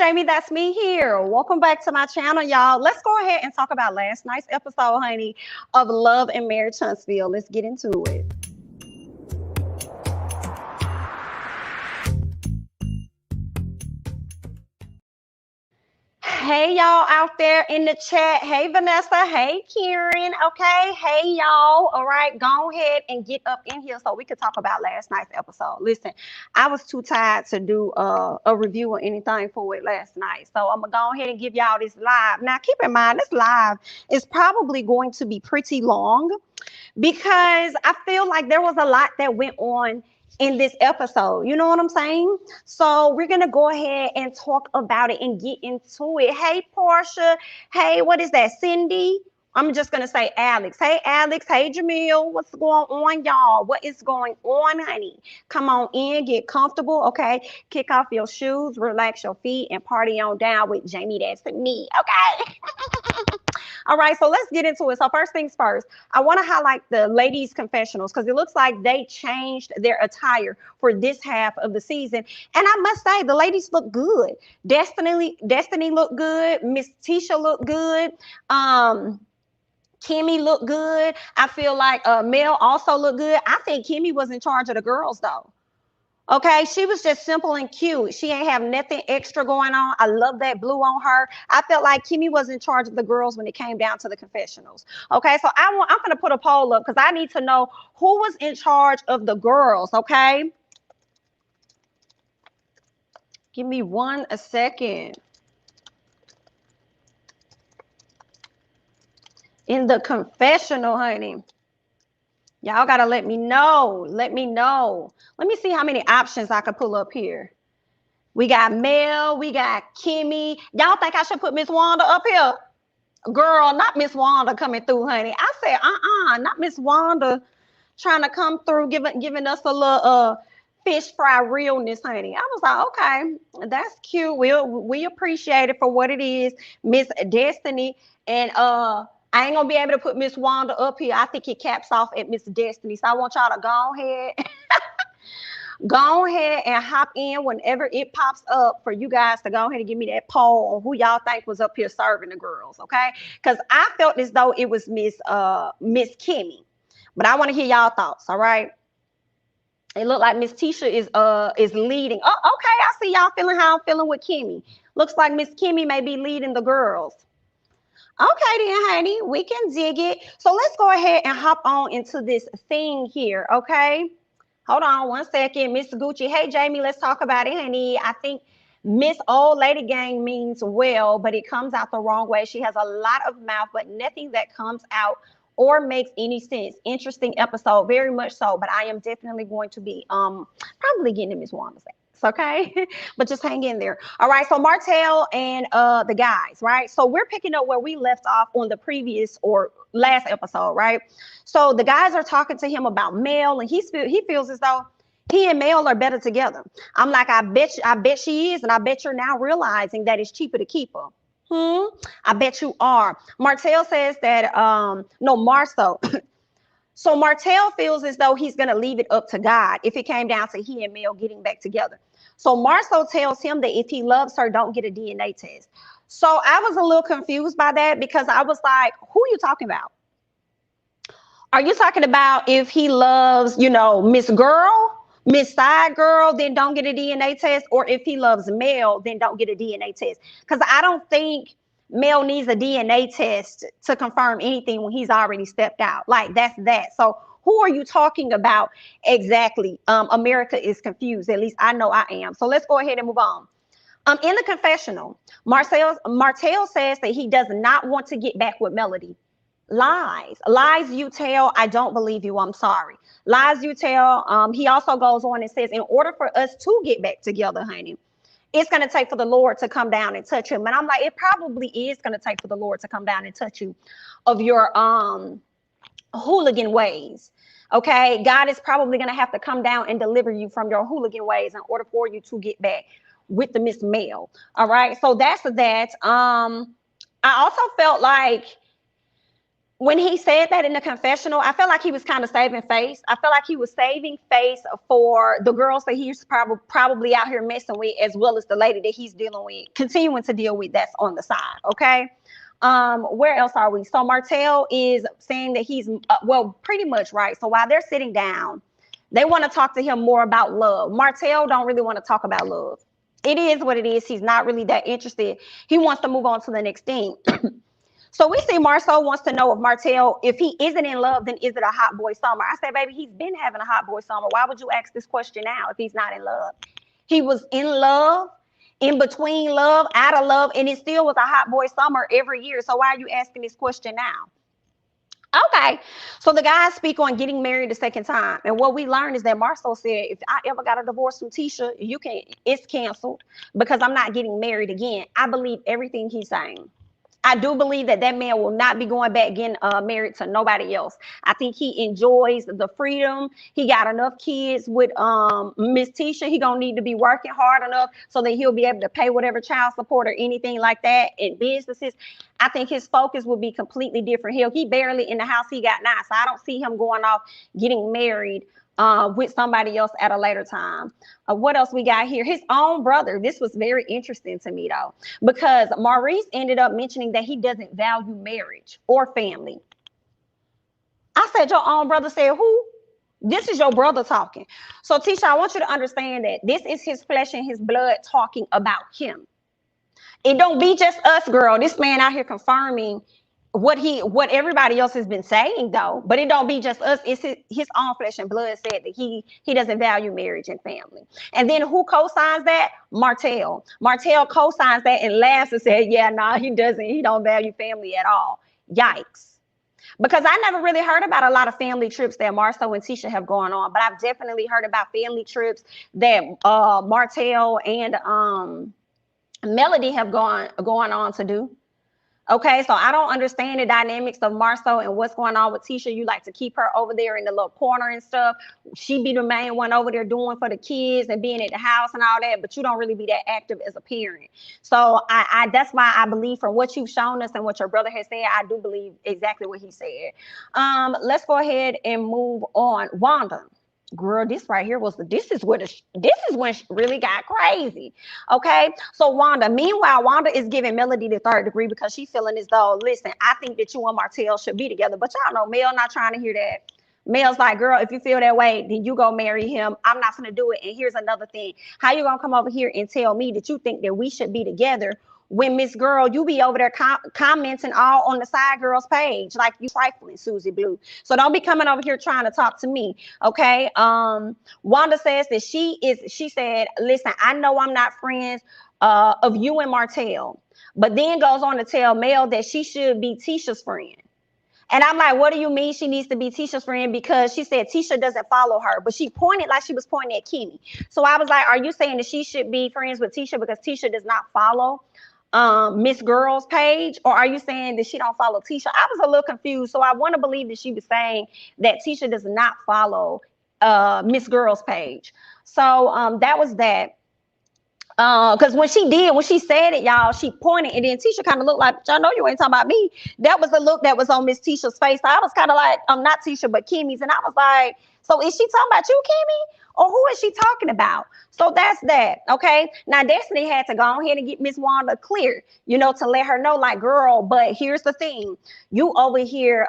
Jamie, that's me here. Welcome back to my channel, y'all. Let's go ahead and talk about last night's episode, honey, of Love and Marriage Huntsville. Let's get into it. Hey, y'all out there in the chat. Hey, Vanessa. Hey, Karen. Okay. Hey, y'all. All right. Go ahead and get up in here so we could talk about last night's episode. Listen, I was too tired to do a review or anything for it last night. So I'm going to go ahead and give y'all this live. Now, keep in mind, this live is probably going to be pretty long because I feel like there was a lot that went on in this episode. You know what I'm saying? So we're going to go ahead and talk about it and get into it. Hey, Porsha. Hey, what is that? Cindy? I'm just going to say Alex. Hey, Alex. Hey, Jamil. What's going on, y'all? What is going on, honey? Come on in. Get comfortable, okay? Kick off your shoes, relax your feet, and party on down with Jamie. That's me, okay? All right, so let's get into it. So first things first, I want to highlight the ladies' confessionals because it looks like they changed their attire for this half of the season. And I must say, the ladies look good. Destiny looked good. Miss Tisha looked good. Kimmi looked good. I feel like Mel also looked good. I think Kimmi was in charge of the girls, though. Okay, she was just simple and cute. She ain't have nothing extra going on. I love that blue on her. I felt like Kimmi was in charge of the girls when it came down to the confessionals. Okay, so I'm going to put a poll up because I need to know who was in charge of the girls, okay? Give me a second. In the confessional, honey. Y'all got to let me know. Let me know. Let me see how many options I could pull up here. We got Mel. We got Kimmi. Y'all think I should put Miss Wanda up here? Girl, not Miss Wanda coming through, honey. I said, not Miss Wanda trying to come through, giving us a little fish fry realness, honey. I was like, okay, that's cute. We appreciate it for what it is. Miss Destiny and I ain't gonna be able to put Miss Wanda up here. I think it caps off at Miss Destiny. So I want y'all to go ahead and hop in whenever it pops up for you guys to go ahead and give me that poll on who y'all think was up here serving the girls, okay? Because I felt as though it was Miss Kimmi. But I want to hear y'all thoughts, all right? It looked like Miss Tisha is leading. Oh, okay, I see y'all feeling how I'm feeling with Kimmi. Looks like Miss Kimmi may be leading the girls. Okay then, honey, we can dig it. So let's go ahead and hop on into this thing here, okay? Hold on 1 second, Miss Gucci. Hey, Jamie, let's talk about it, honey. I think Miss Old Lady Gang means well, but it comes out the wrong way. She has a lot of mouth, but nothing that comes out or makes any sense. Interesting episode, very much so, but I am definitely going to be probably getting to Miss Wanda's ass. Okay, but just hang in there. All right, so Martell and the guys, right? So we're picking up where we left off on the previous or last episode, right? So the guys are talking to him about Mel, and he feels as though he and Mel are better together. I'm like, I bet she is, and I bet you're now realizing that it's cheaper to keep her. I bet you are. Martell says that no, Marceau. So Martell feels as though he's going to leave it up to God if it came down to he and Mel getting back together. So Marceau tells him that if he loves her, don't get a DNA test. So I was a little confused by that because I was like, who are you talking about? Are you talking about if he loves, Miss Girl, Miss Side Girl, then don't get a DNA test? Or if he loves Mel, then don't get a DNA test? Because I don't think Mel needs a DNA test to confirm anything when he's already stepped out. Like, that's that. So who are you talking about exactly? America is confused. At least I know I am. So let's go ahead and move on. In the confessional, Martell says that he does not want to get back with Melody. Lies you tell. I don't believe you. I'm sorry. Lies you tell. He also goes on and says, in order for us to get back together, honey, it's going to take for the Lord to come down and touch him. And I'm like, it probably is going to take for the Lord to come down and touch you of your hooligan ways. Okay, God is probably going to have to come down and deliver you from your hooligan ways in order for you to get back with the Miss Mel. All right, so that's that. I also felt like when he said that in the confessional, I felt like he was kind of saving face. I felt like he was saving face for the girls that he's probably out here messing with, as well as the lady that he's dealing with, continuing to deal with, that's on the side. Okay. Where else are we? So Martell is saying that he's well, pretty much right. So while they're sitting down, they want to talk to him more about love. Martell don't really want to talk about love. It is what it is. He's not really that interested. He wants to move on to the next thing. So we see Marceau wants to know if Martell, if he isn't in love, then is it a hot boy summer? I said, baby, he's been having a hot boy summer. Why would you ask this question now if he's not in love? He was in love, in between love, out of love, and it still was a hot boy summer every year. So why are you asking this question now? Okay, so the guys speak on getting married the second time, and what we learned is that Marceau said, if I ever got a divorce from Tisha, it's canceled because I'm not getting married again. I believe everything he's saying. I do believe that that man will not be going back getting married to nobody else. I think he enjoys the freedom. He got enough kids with Miss Tisha. He gonna need to be working hard enough so that he'll be able to pay whatever child support or anything like that in businesses. I think his focus will be completely different. He barely in the house he got now, so I don't see him going off getting married with somebody else at a later time. What else we got here? His own brother. This was very interesting to me though, because Maurice ended up mentioning that he doesn't value marriage or family. I said, your own brother said who? This is your brother talking. So Tisha, I want you to understand that this is his flesh and his blood talking about him. It don't be just us, girl. This man out here confirming what everybody else has been saying though, but it don't be just us. It's his own flesh and blood said that he doesn't value marriage and family. And then who co-signs that? Martell co-signs that and laughs and said, yeah, nah, he doesn't. He don't value family at all. Yikes. Because I never really heard about a lot of family trips that Marceau and Tisha have gone on, but I've definitely heard about family trips that Martell and Melody have gone on to do. Okay, so I don't understand the dynamics of Marceau and what's going on with Tisha. You like to keep her over there in the little corner and stuff. She be the main one over there doing for the kids and being at the house and all that, but you don't really be that active as a parent. So I that's why I believe from what you've shown us and what your brother has said, I do believe exactly what he said. Let's go ahead and move on. Wanda. Girl, this right here this is when it really got crazy. Okay, so meanwhile, Wanda is giving Melody the third degree because she's feeling as though, listen, I think that you and Martell should be together, but y'all know Mel not trying to hear that. Mel's like, girl, if you feel that way, then you go marry him. I'm not gonna do it. And here's another thing: how you gonna come over here and tell me that you think that we should be together when Miss Girl, you be over there commenting all on the side girl's page, like you trifling, Susie Blue. So don't be coming over here trying to talk to me, okay? Wanda says that she said, listen, I know I'm not friends of you and Martell, but then goes on to tell Mel that she should be Tisha's friend. And I'm like, what do you mean she needs to be Tisha's friend? Because she said Tisha doesn't follow her, but she pointed like she was pointing at Kimmi. So I was like, are you saying that she should be friends with Tisha because Tisha does not follow Miss Girl's page, or are you saying that she don't follow Tisha? I was a little confused, so I want to believe that she was saying that Tisha does not follow Miss Girl's page. So that was that. Because when she said it, y'all, she pointed, and then Tisha kind of looked like, y'all know you ain't talking about me. That was the look that was on Miss Tisha's face. So I was kind of like, not Tisha, but Kimmi's, and I was like, so is she talking about you, Kimmi? Or who is she talking about? So that's that, okay? Now, Destiny had to go ahead and get Miss Wanda clear, to let her know, like, girl, but here's the thing. You over here,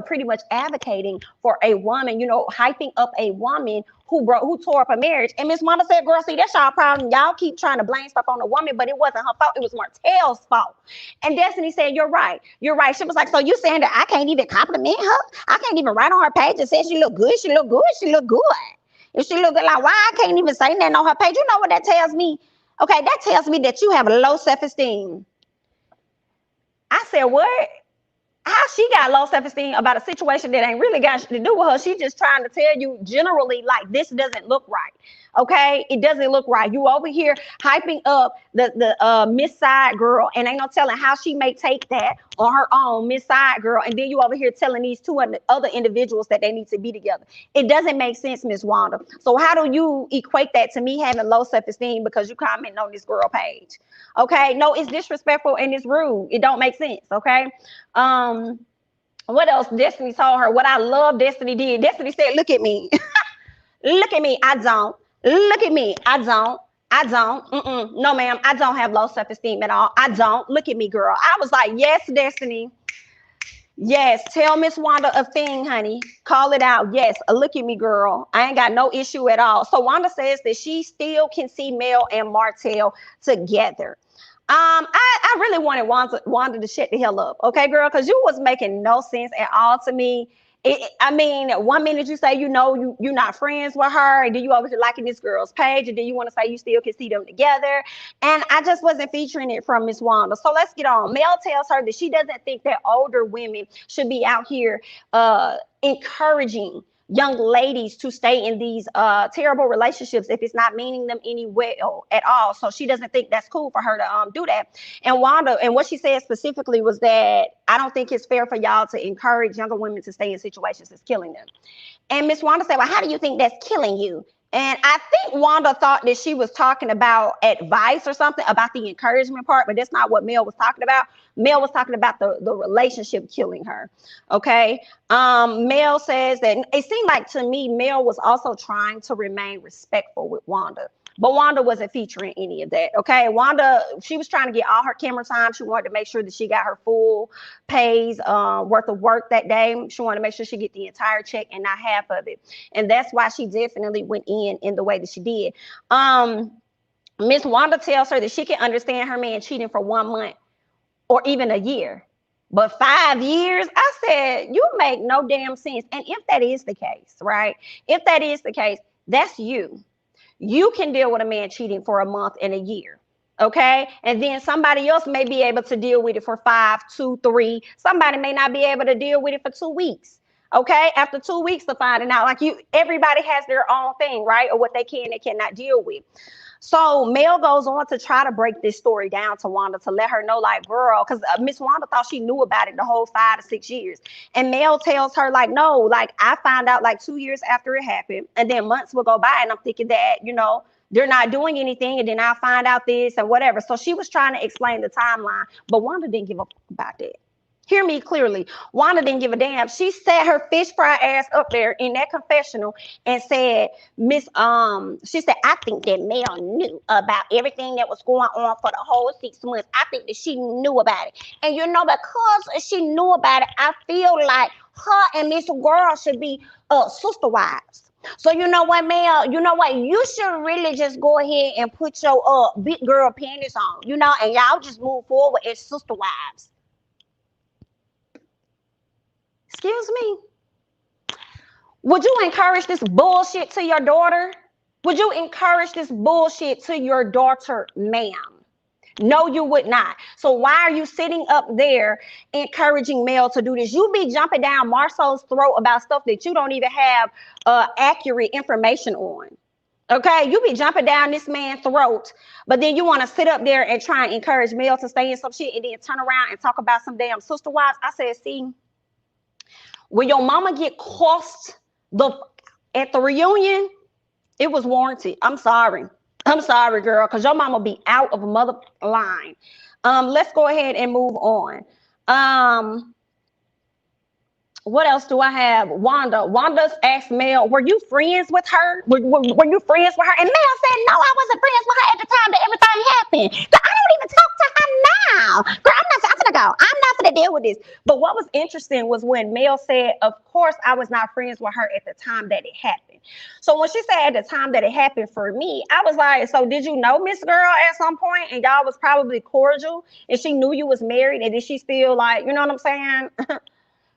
pretty much advocating for a woman, hyping up a woman who tore up a marriage. And Miss Wanda said, girl, see, that's y'all problem. Y'all keep trying to blame stuff on the woman, but it wasn't her fault. It was Martell's fault. And Destiny said, you're right. You're right. She was like, so you saying that I can't even compliment her? I can't even write on her page and say she look good. She look good. She look good. If she look good, like, why I can't even say that on her page? You know what that tells me? Okay, that tells me that you have a low self-esteem. I said, what? How she got low self-esteem about a situation that ain't really got to do with her? She's just trying to tell you generally, like, this doesn't look right. Okay, it doesn't look right. You over here hyping up the Miss Side Girl, and ain't no telling how she may take that on her own, Miss Side Girl, and then you over here telling these two other individuals that they need to be together. It doesn't make sense, Miss Wanda. So how do you equate that to me having low self-esteem because you commenting on this girl page? Okay, no, it's disrespectful and it's rude. It don't make sense. Okay. What else Destiny told her? What I love Destiny did. Destiny said, look at me. Look at me. I don't. Look at me. I don't. I don't. No, ma'am. I don't have low self-esteem at all. I don't. Look at me, girl. I was like, yes, Destiny. Yes, tell Miss Wanda a thing, honey. Call it out. Yes, look at me, girl. I ain't got no issue at all. So Wanda says that she still can see Mel and Martell together. I really wanted Wanda to shut the hell up, okay, girl, because you was making no sense at all to me. I mean, one minute you say you're not friends with her, and then you over here liking this girl's page, and then you want to say you still can see them together. And I just wasn't featuring it from Miss Wanda. So let's get on. Mel tells her that she doesn't think that older women should be out here encouraging young ladies to stay in these terrible relationships if it's not meaning them any well at all. So she doesn't think that's cool for her to do that. And Wanda, and what she said specifically was that I don't think it's fair for y'all to encourage younger women to stay in situations that's killing them. And Miss Wanda said, well, how do you think that's killing you? And I think Wanda thought that she was talking about advice or something about the encouragement part, but that's not what Mel was talking about. Mel was talking about the relationship killing her. Okay. Mel says that it seemed like to me, Mel was also trying to remain respectful with Wanda. But Wanda wasn't featuring any of that, okay? Wanda, she was trying to get all her camera time. She wanted to make sure that she got her full pays worth of work that day. She wanted to make sure she get the entire check and not half of it. And that's why she definitely went in the way that she did. Miss Wanda tells her that she can understand her man cheating for 1 month or even a year. But 5 years, I said, you make no damn sense. And if that is the case, right? If that is the case, that's you. You can deal with a man cheating for a month and a year, okay? And then somebody else may be able to deal with it for 5, 2, 3. Somebody may not be able to deal with it for 2 weeks, okay? After 2 weeks to finding out, like everybody has their own thing, right? Or what they can and cannot deal with. So Mel goes on to try to break this story down to Wanda to let her know, like, girl, because Miss Wanda thought she knew about it the whole 5 to 6 years. And Mel tells her, like, no, like, I found out like 2 years after it happened. And then months will go by and I'm thinking that, they're not doing anything. And then I'll find out this and whatever. So she was trying to explain the timeline, but Wanda didn't give a fuck about that. Hear me clearly. Wanda didn't give a damn. She sat her fish fry ass up there in that confessional and said, she said, I think that Mel knew about everything that was going on for the whole 6 months. I think that she knew about it. And because she knew about it, I feel like her and Miss Girl should be sister wives. So you know what, Mel? You know what? You should really just go ahead and put your big girl panties on, and y'all just move forward as sister wives. Excuse me. Would you encourage this bullshit to your daughter? Would you encourage this bullshit to your daughter, ma'am? No, you would not. So why are you sitting up there encouraging Mel to do this? You be jumping down Marcel's throat about stuff that you don't even have accurate information on. Okay, you be jumping down this man's throat, but then you want to sit up there and try and encourage Mel to stay in some shit and then turn around and talk about some damn sister wives. I said, see, when your mama get cussed at the reunion, it was warranted. I'm sorry, girl, because your mama be out of a mother line. Let's go ahead and move on. What else do I have? Wanda's asked Mel, were you friends with her? Were you friends with her? And Mel said, no, I wasn't friends with her at the time that everything happened. So I don't even talk to her now. Girl, I'm gonna go. I'm not gonna deal with this. But what was interesting was when Mel said, of course, I was not friends with her at the time that it happened. So when she said at the time that it happened for me, I was like, so did you know Miss Girl at some point? And y'all was probably cordial and she knew you was married, and did she still, like, you know what I'm saying?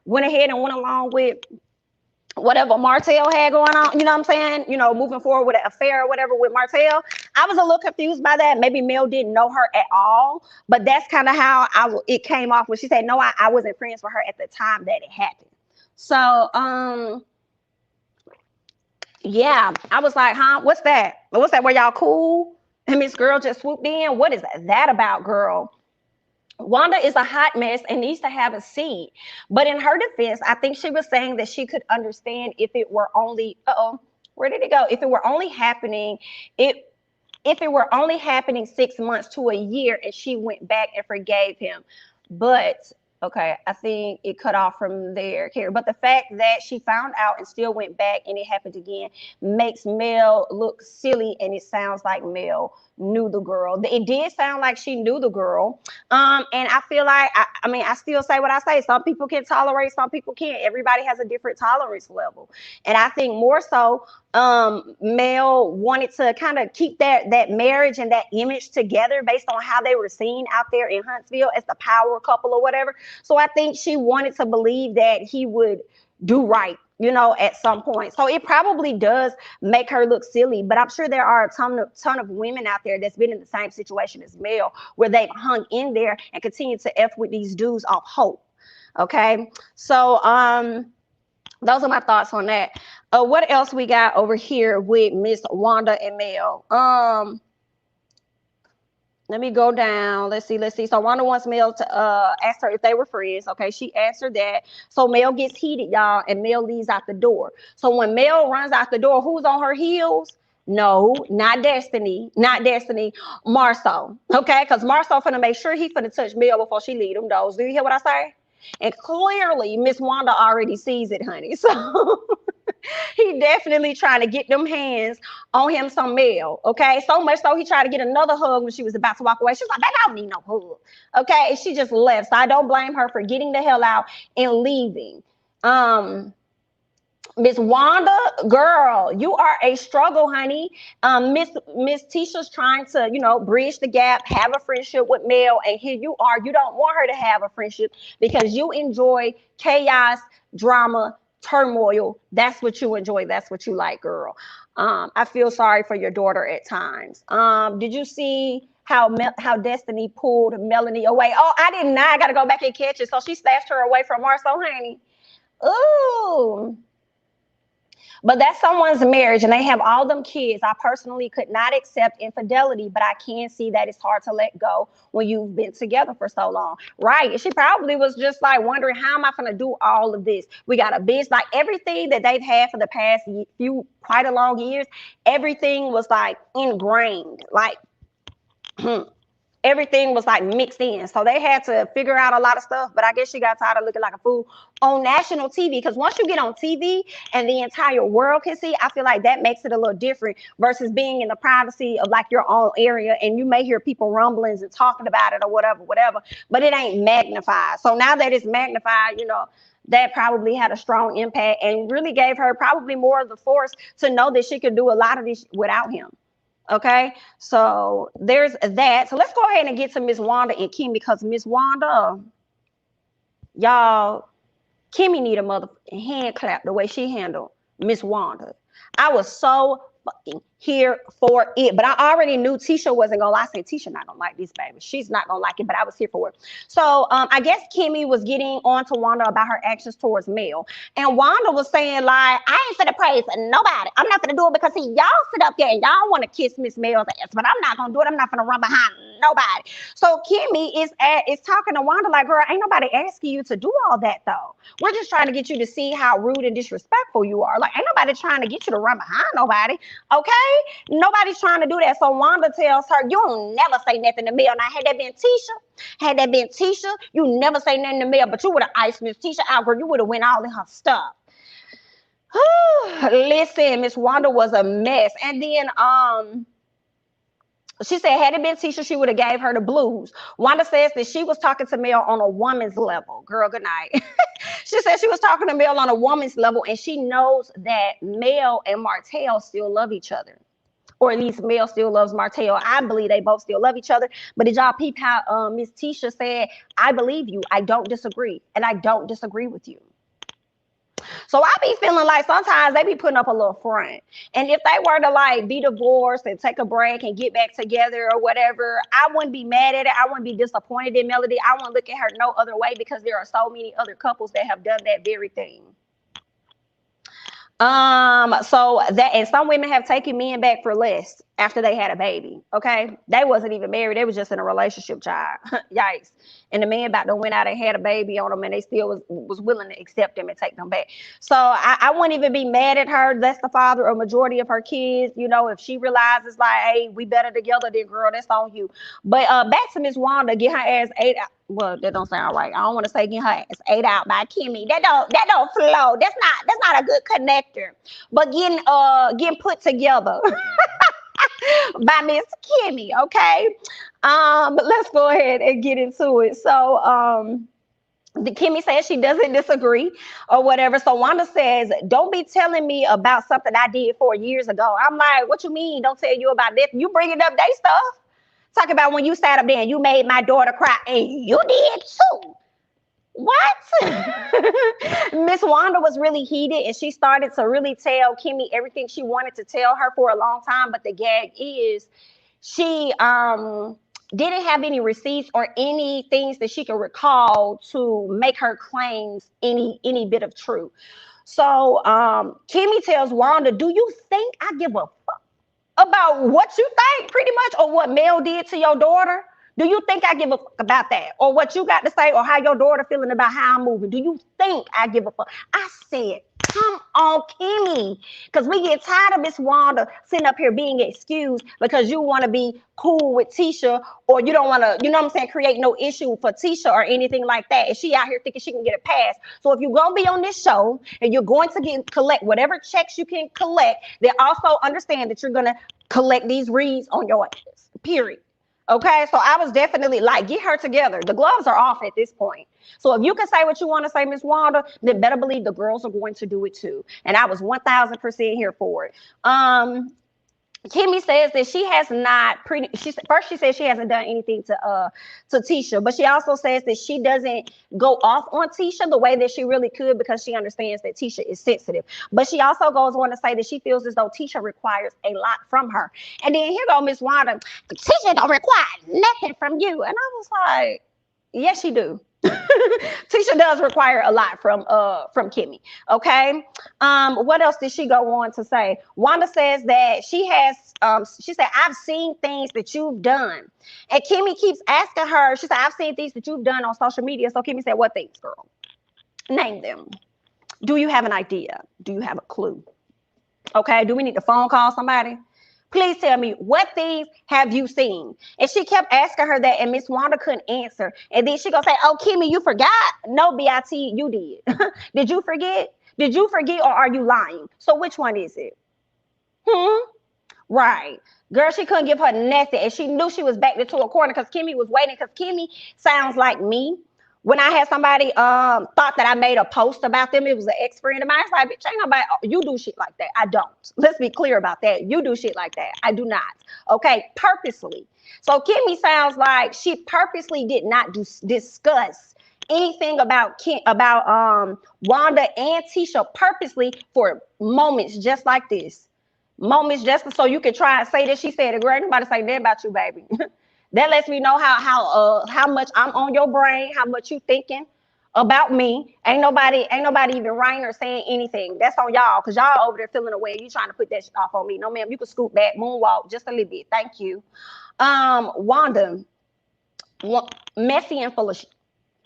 Went ahead and went along with whatever Martell had going on, you know what I'm saying? Moving forward with an affair or whatever with Martell. I was a little confused by that. Maybe Mel didn't know her at all, but that's kind of how it came off when she said, no, I wasn't friends with her at the time that it happened. So, yeah, I was like, huh, what's that? What's that? Were y'all cool? And Miss Girl just swooped in. What is that about, girl? Wanda is a hot mess and needs to have a seat. But in her defense, I think she was saying that she could understand if it were only, where did it go? If it were only happening, if it were only happening 6 months to a year and she went back and forgave him. But Okay, I think it cut off from there. But the fact that she found out and still went back and it happened again makes Mel look silly, and it sounds like Mel knew the girl. It did sound like she knew the girl. And I feel like I mean I still say what I say. Some people can tolerate, some people can't. Everybody has a different tolerance level. And I think more so Mel wanted to kind of keep that marriage and that image together based on how they were seen out there in Huntsville as the power couple or whatever. So I think she wanted to believe that he would do right, you know, at some point. So it probably does make her look silly, but I'm sure there are a ton of women out there that's been in the same situation as Mel, where they've hung in there and continue to F with these dudes off hope. Okay, so those are my thoughts on that. What else we got over here with Miss Wanda and Mel? Let me go down. Let's see. So Wanda wants Mel to ask her if they were friends. Okay, she answered that. So Mel gets heated, y'all, and Mel leaves out the door. So when Mel runs out the door, who's on her heels? No, not Destiny. Marso. Okay, because Marso finna make sure he finna touch Mel before she leave them doors. Do you hear what I say? And clearly, Miss Wanda already sees it, honey. So he definitely trying to get them hands on him some Mel, okay? So much so he tried to get another hug when she was about to walk away. She was like, baby, I don't need no hug, okay? And she just left. So I don't blame her for getting the hell out and leaving. Miss Wanda, girl, you are a struggle, honey. Miss Tisha's trying to, you know, bridge the gap, have a friendship with Mel, and here you are. You don't want her to have a friendship because you enjoy chaos, drama, turmoil. That's what you enjoy. That's what you like, girl. I feel sorry for your daughter at times. Did you see how Destiny pulled Melanie away? Oh, I did not. I got to go back and catch it. So she snatched her away from Marso, honey. Ooh. But that's someone's marriage and they have all them kids. I personally could not accept infidelity, but I can see that it's hard to let go when you've been together for so long. Right. She probably was just like wondering, how am I going to do all of this? We got a bitch, like everything that they've had for the past few quite a long years. Everything was like ingrained, like everything was like mixed in. So they had to figure out a lot of stuff. But I guess she got tired of looking like a fool on national TV. Because once you get on TV and the entire world can see, I feel like that makes it a little different versus being in the privacy of like your own area. And you may hear people rumblings and talking about it or whatever. But it ain't magnified. So now that it's magnified, you know, that probably had a strong impact and really gave her probably more of the force to know that she could do a lot of this without him. Okay, so there's that. So let's go ahead and get to Miss Wanda and Kimmi, because Miss Wanda, y'all, Kimmi need a motherfucking hand clap the way she handled Miss Wanda. I was so fucking here for it, but I already knew Tisha wasn't gonna lie. I said Tisha not gonna like this, baby. She's not gonna like it, but I was here for it. So I guess Kimmi was getting on to Wanda about her actions towards Mel, and Wanda was saying like, I ain't finna praise nobody. I'm not finna do it because see, y'all sit up there and y'all want to kiss Miss Mel's ass, but I'm not gonna do it. I'm not finna run behind nobody. So Kimmi is talking to Wanda like, girl, ain't nobody asking you to do all that though. We're just trying to get you to see how rude and disrespectful you are. Like, ain't nobody trying to get you to run behind nobody. Okay. Nobody's trying to do that. So Wanda tells her, you don't never say nothing to Mel. Now, had that been Tisha, you never say nothing to Mel, but you would have iced Miss Tisha out, girl. You would have went all in her stuff. Listen, Miss Wanda was a mess. And then she said, had it been Tisha, she would have gave her the blues. Wanda says that she was talking to Mel on a woman's level. Girl, good night. She said she was talking to Mel on a woman's level, and she knows that Mel and Martell still love each other. Or at least Mel still loves Martell. I believe they both still love each other. But did y'all peep how Miss Tisha said, I believe you. I don't disagree. And I don't disagree with you. So I be feeling like sometimes they be putting up a little front. And if they were to like be divorced and take a break and get back together or whatever, I wouldn't be mad at it. I wouldn't be disappointed in Melody. I wouldn't look at her no other way because there are so many other couples that have done that very thing. So that, and some women have taken men back for less. after they had a baby. Okay, they wasn't even married, they was just in a relationship, child. Yikes. And the man about to went out and had a baby on them, and they still was willing to accept them and take them back. So I wouldn't even be mad at her. That's the father of majority of her kids. You know, if she realizes like, hey, we better together, then girl, that's on you. But back to Miss Wanda, get her ass 8 out. Well, that don't sound right. I don't want to say get her ass 8 out by Kimmi. That don't flow. That's not a good connector. But getting put together by Miss Kimmi, okay? But let's go ahead and get into it. So the Kimmi says she doesn't disagree or whatever. So Wanda says, don't be telling me about something I did 4 years ago. I'm like, what you mean? Don't tell you about that. You bringing up they stuff. Talk about when you sat up there and you made my daughter cry, and you did too. What? Miss Wanda was really heated, and she started to really tell Kimmi everything she wanted to tell her for a long time. But the gag is she didn't have any receipts or any things that she could recall to make her claims any bit of truth. So Kimmi tells Wanda, do you think I give a fuck about what you think, pretty much, or what Mel did to your daughter? Do you think I give a fuck about that? Or what you got to say, or how your daughter feeling about how I'm moving? Do you think I give a fuck? I said, come on, Kimmi. Because we get tired of Miss Wanda sitting up here being excused because you want to be cool with Tisha, or you don't want to, you know what I'm saying, create no issue for Tisha or anything like that. And she out here thinking she can get a pass. So if you're going to be on this show and you're going to collect whatever checks you can collect, then also understand that you're going to collect these reads on your ass, period. Okay, so I was definitely like, get her together. The gloves are off at this point. So if you can say what you want to say, Miss Wanda, then better believe the girls are going to do it too. And I was 1000% here for it. Kimmi says that she has not first she says she hasn't done anything to Tisha, but she also says that she doesn't go off on Tisha the way that she really could because she understands that Tisha is sensitive. But she also goes on to say that she feels as though Tisha requires a lot from her. And then here go Miss Wanda, Tisha don't require nothing from you. And I was like, yes, she do. Tisha does require a lot from Kimmi. Okay. What else did she go on to say? Wanda says that she said, I've seen things that you've done. And Kimmi keeps asking her, she said, I've seen things that you've done on social media. So Kimmi said, what things, girl? Name them. Do you have an idea? Do you have a clue? Okay. Do we need to phone call somebody? Please tell me, what things have you seen? And she kept asking her that, and Miss Wanda couldn't answer. And then she gonna say, oh, Kimmi, you forgot? No, B.I.T., you did. Did you forget? Did you forget, or are you lying? So which one is it? Right. Girl, she couldn't give her nothing, and she knew she was backed into a corner because Kimmi was waiting, because Kimmi sounds like me. When I had somebody thought that I made a post about them, it was an ex-friend of mine. It's like, bitch, ain't nobody, you do shit like that. I don't. Let's be clear about that. You do shit like that. I do not. Okay, purposely. So Kimmi sounds like she purposely did not discuss anything about Wanda and Tisha purposely for moments just like this. Moments just so you can try and say that she said it. Girl, ain't nobody say that about you, baby. That lets me know how much I'm on your brain, how much you thinking about me. Ain't nobody even writing or saying anything. That's on y'all, because y'all over there feeling away. You trying to put that shit off on me. No, ma'am, you can scoot back, moonwalk just a little bit. Thank you. Wanda, messy and full of shit.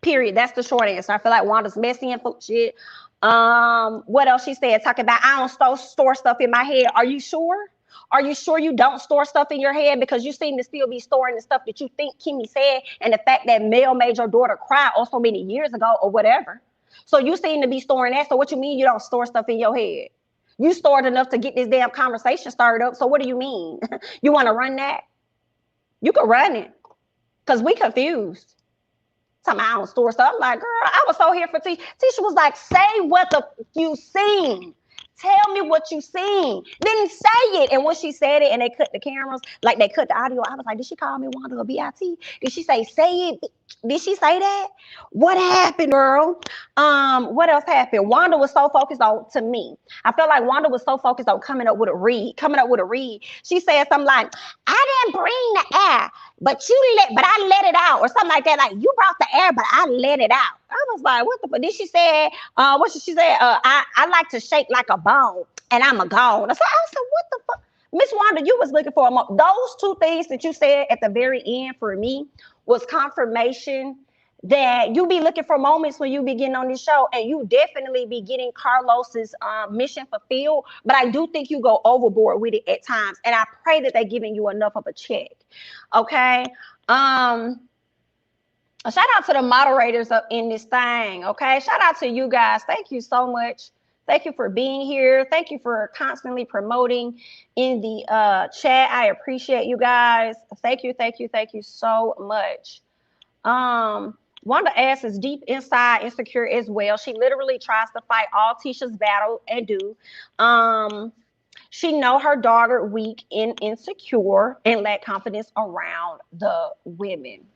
Period. That's the short answer. I feel like Wanda's messy and full of shit. What else she said? Talking about, I don't store stuff in my head. Are you sure? Are you sure you don't store stuff in your head? Because you seem to still be storing the stuff that you think Kimmi said, and the fact that Mel made your daughter cry so many years ago or whatever. So you seem to be storing that. So what you mean you don't store stuff in your head? You stored enough to get this damn conversation started up. So what do you mean? You want to run that? You can run it, because we confused. Something I don't store stuff. I'm like, girl, I was so here for Tisha. Tisha was like, say what the you seen. Tell me what you seen. Then say it. And when she said it and they cut the cameras, like they cut the audio, I was like, did she call me Wanda or B.I.T.? Did she say it? Did she say that? What happened, girl? What else happened? Wanda was so focused on, to me, I felt like Wanda was so focused on coming up with a read. She said something like, I didn't bring the air, but I let it out, or something like that. Like, you brought the air, but I let it out. I was like, what the fuck? Then she said, I like to shake like a bone, and I'm a gone. So I said, what the fuck? Miss Wanda, you was looking for those two things that you said at the very end for me was confirmation that you be looking for moments when you be getting on this show, and you definitely be getting Carlos's mission fulfilled. But I do think you go overboard with it at times, and I pray that they're giving you enough of a check. Okay. Shout out to the moderators up in this thing. Okay. Shout out to you guys. Thank you so much. Thank you for being here. Thank you for constantly promoting in the chat. I appreciate you guys. Thank you so much. Wanda ass is deep inside insecure as well. She literally tries to fight all Tisha's battle and do. She know her daughter weak and insecure and lack confidence around the women.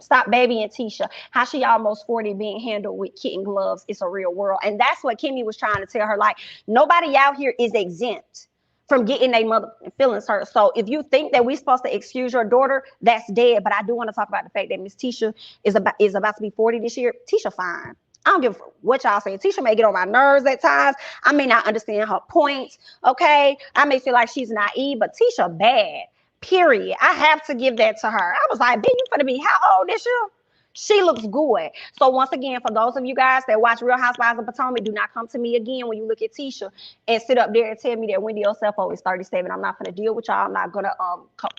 Stop babying Tisha. How she almost 40 being handled with kitten gloves. It's a real world. And that's what Kimmi was trying to tell her. Like, nobody out here is exempt from getting their mother feelings hurt. So if you think that we're supposed to excuse your daughter, that's dead. But I do want to talk about the fact that Miss Tisha is about to be 40 this year. Tisha fine. I don't give a what y'all saying. Tisha may get on my nerves at times. I may not understand her points. Okay. I may feel like she's naive, but Tisha bad. Period. I have to give that to her. I was like, "Bitch, you finna be how old this year?" She looks good. So once again, for those of you guys that watch Real Housewives of Potomac, do not come to me again when you look at Tisha and sit up there and tell me that Wendy Osefo is 37. I'm not going to deal with y'all. I'm not going to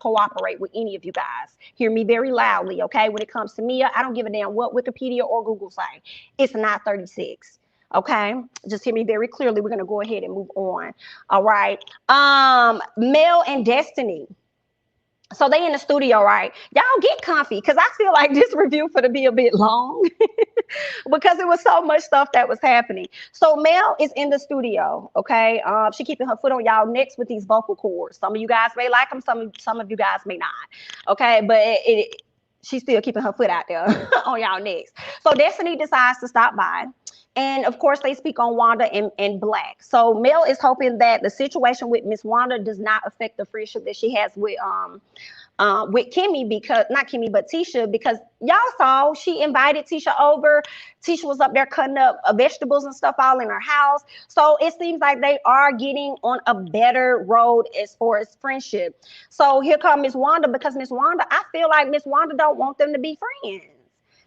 cooperate with any of you guys. Hear me very loudly, okay? When it comes to Mia, I don't give a damn what Wikipedia or Google say. It's not 36. Okay, just hear me very clearly. We're going to go ahead and move on. All right. Mel and Destiny. So they in the studio, right? Y'all get comfy, because I feel like this review for to be a bit long because it was so much stuff that was happening. So Mel is in the studio, okay? She keeping her foot on y'all necks with these vocal cords. Some of you guys may like them, some of you guys may not, okay? But she's still keeping her foot out there on y'all necks. So Destiny decides to stop by. And of course, they speak on Wanda and Black. So Mel is hoping that the situation with Miss Wanda does not affect the friendship that she has with Kimmi, because not Kimmi, but Tisha, because y'all saw she invited Tisha over. Tisha was up there cutting up vegetables and stuff all in her house. So it seems like they are getting on a better road as far as friendship. So here comes Miss Wanda, because Miss Wanda, I feel like Miss Wanda don't want them to be friends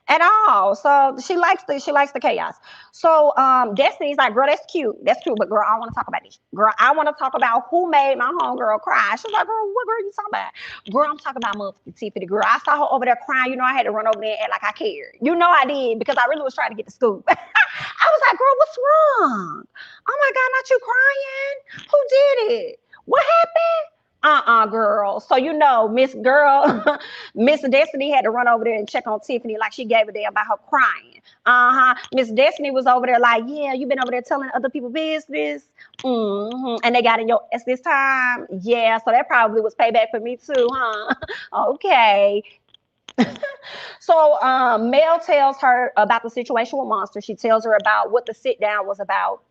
at all. So she likes the chaos. So Destiny's like, girl, that's cute, but girl, I don't want to talk about this. Girl, I want to talk about who made my homegirl cry. She's like, girl, what girl you talking about? Girl, I'm talking about motherfucking Tiffany. Girl, I saw her over there crying. You know, I had to run over there and act like I cared. You know I did, because I really was trying to get the scoop. I was like, girl, what's wrong? Oh my God, not you crying? Who did it? What happened? Girl. So you know, Miss Destiny had to run over there and check on Tiffany like she gave a damn about her crying. Miss Destiny was over there like, yeah, you been over there telling other people business. And they got in your ass this time. Yeah, so that probably was payback for me too, huh? Okay. So Mel tells her about the situation with Monster. She tells her about what the sit down was about,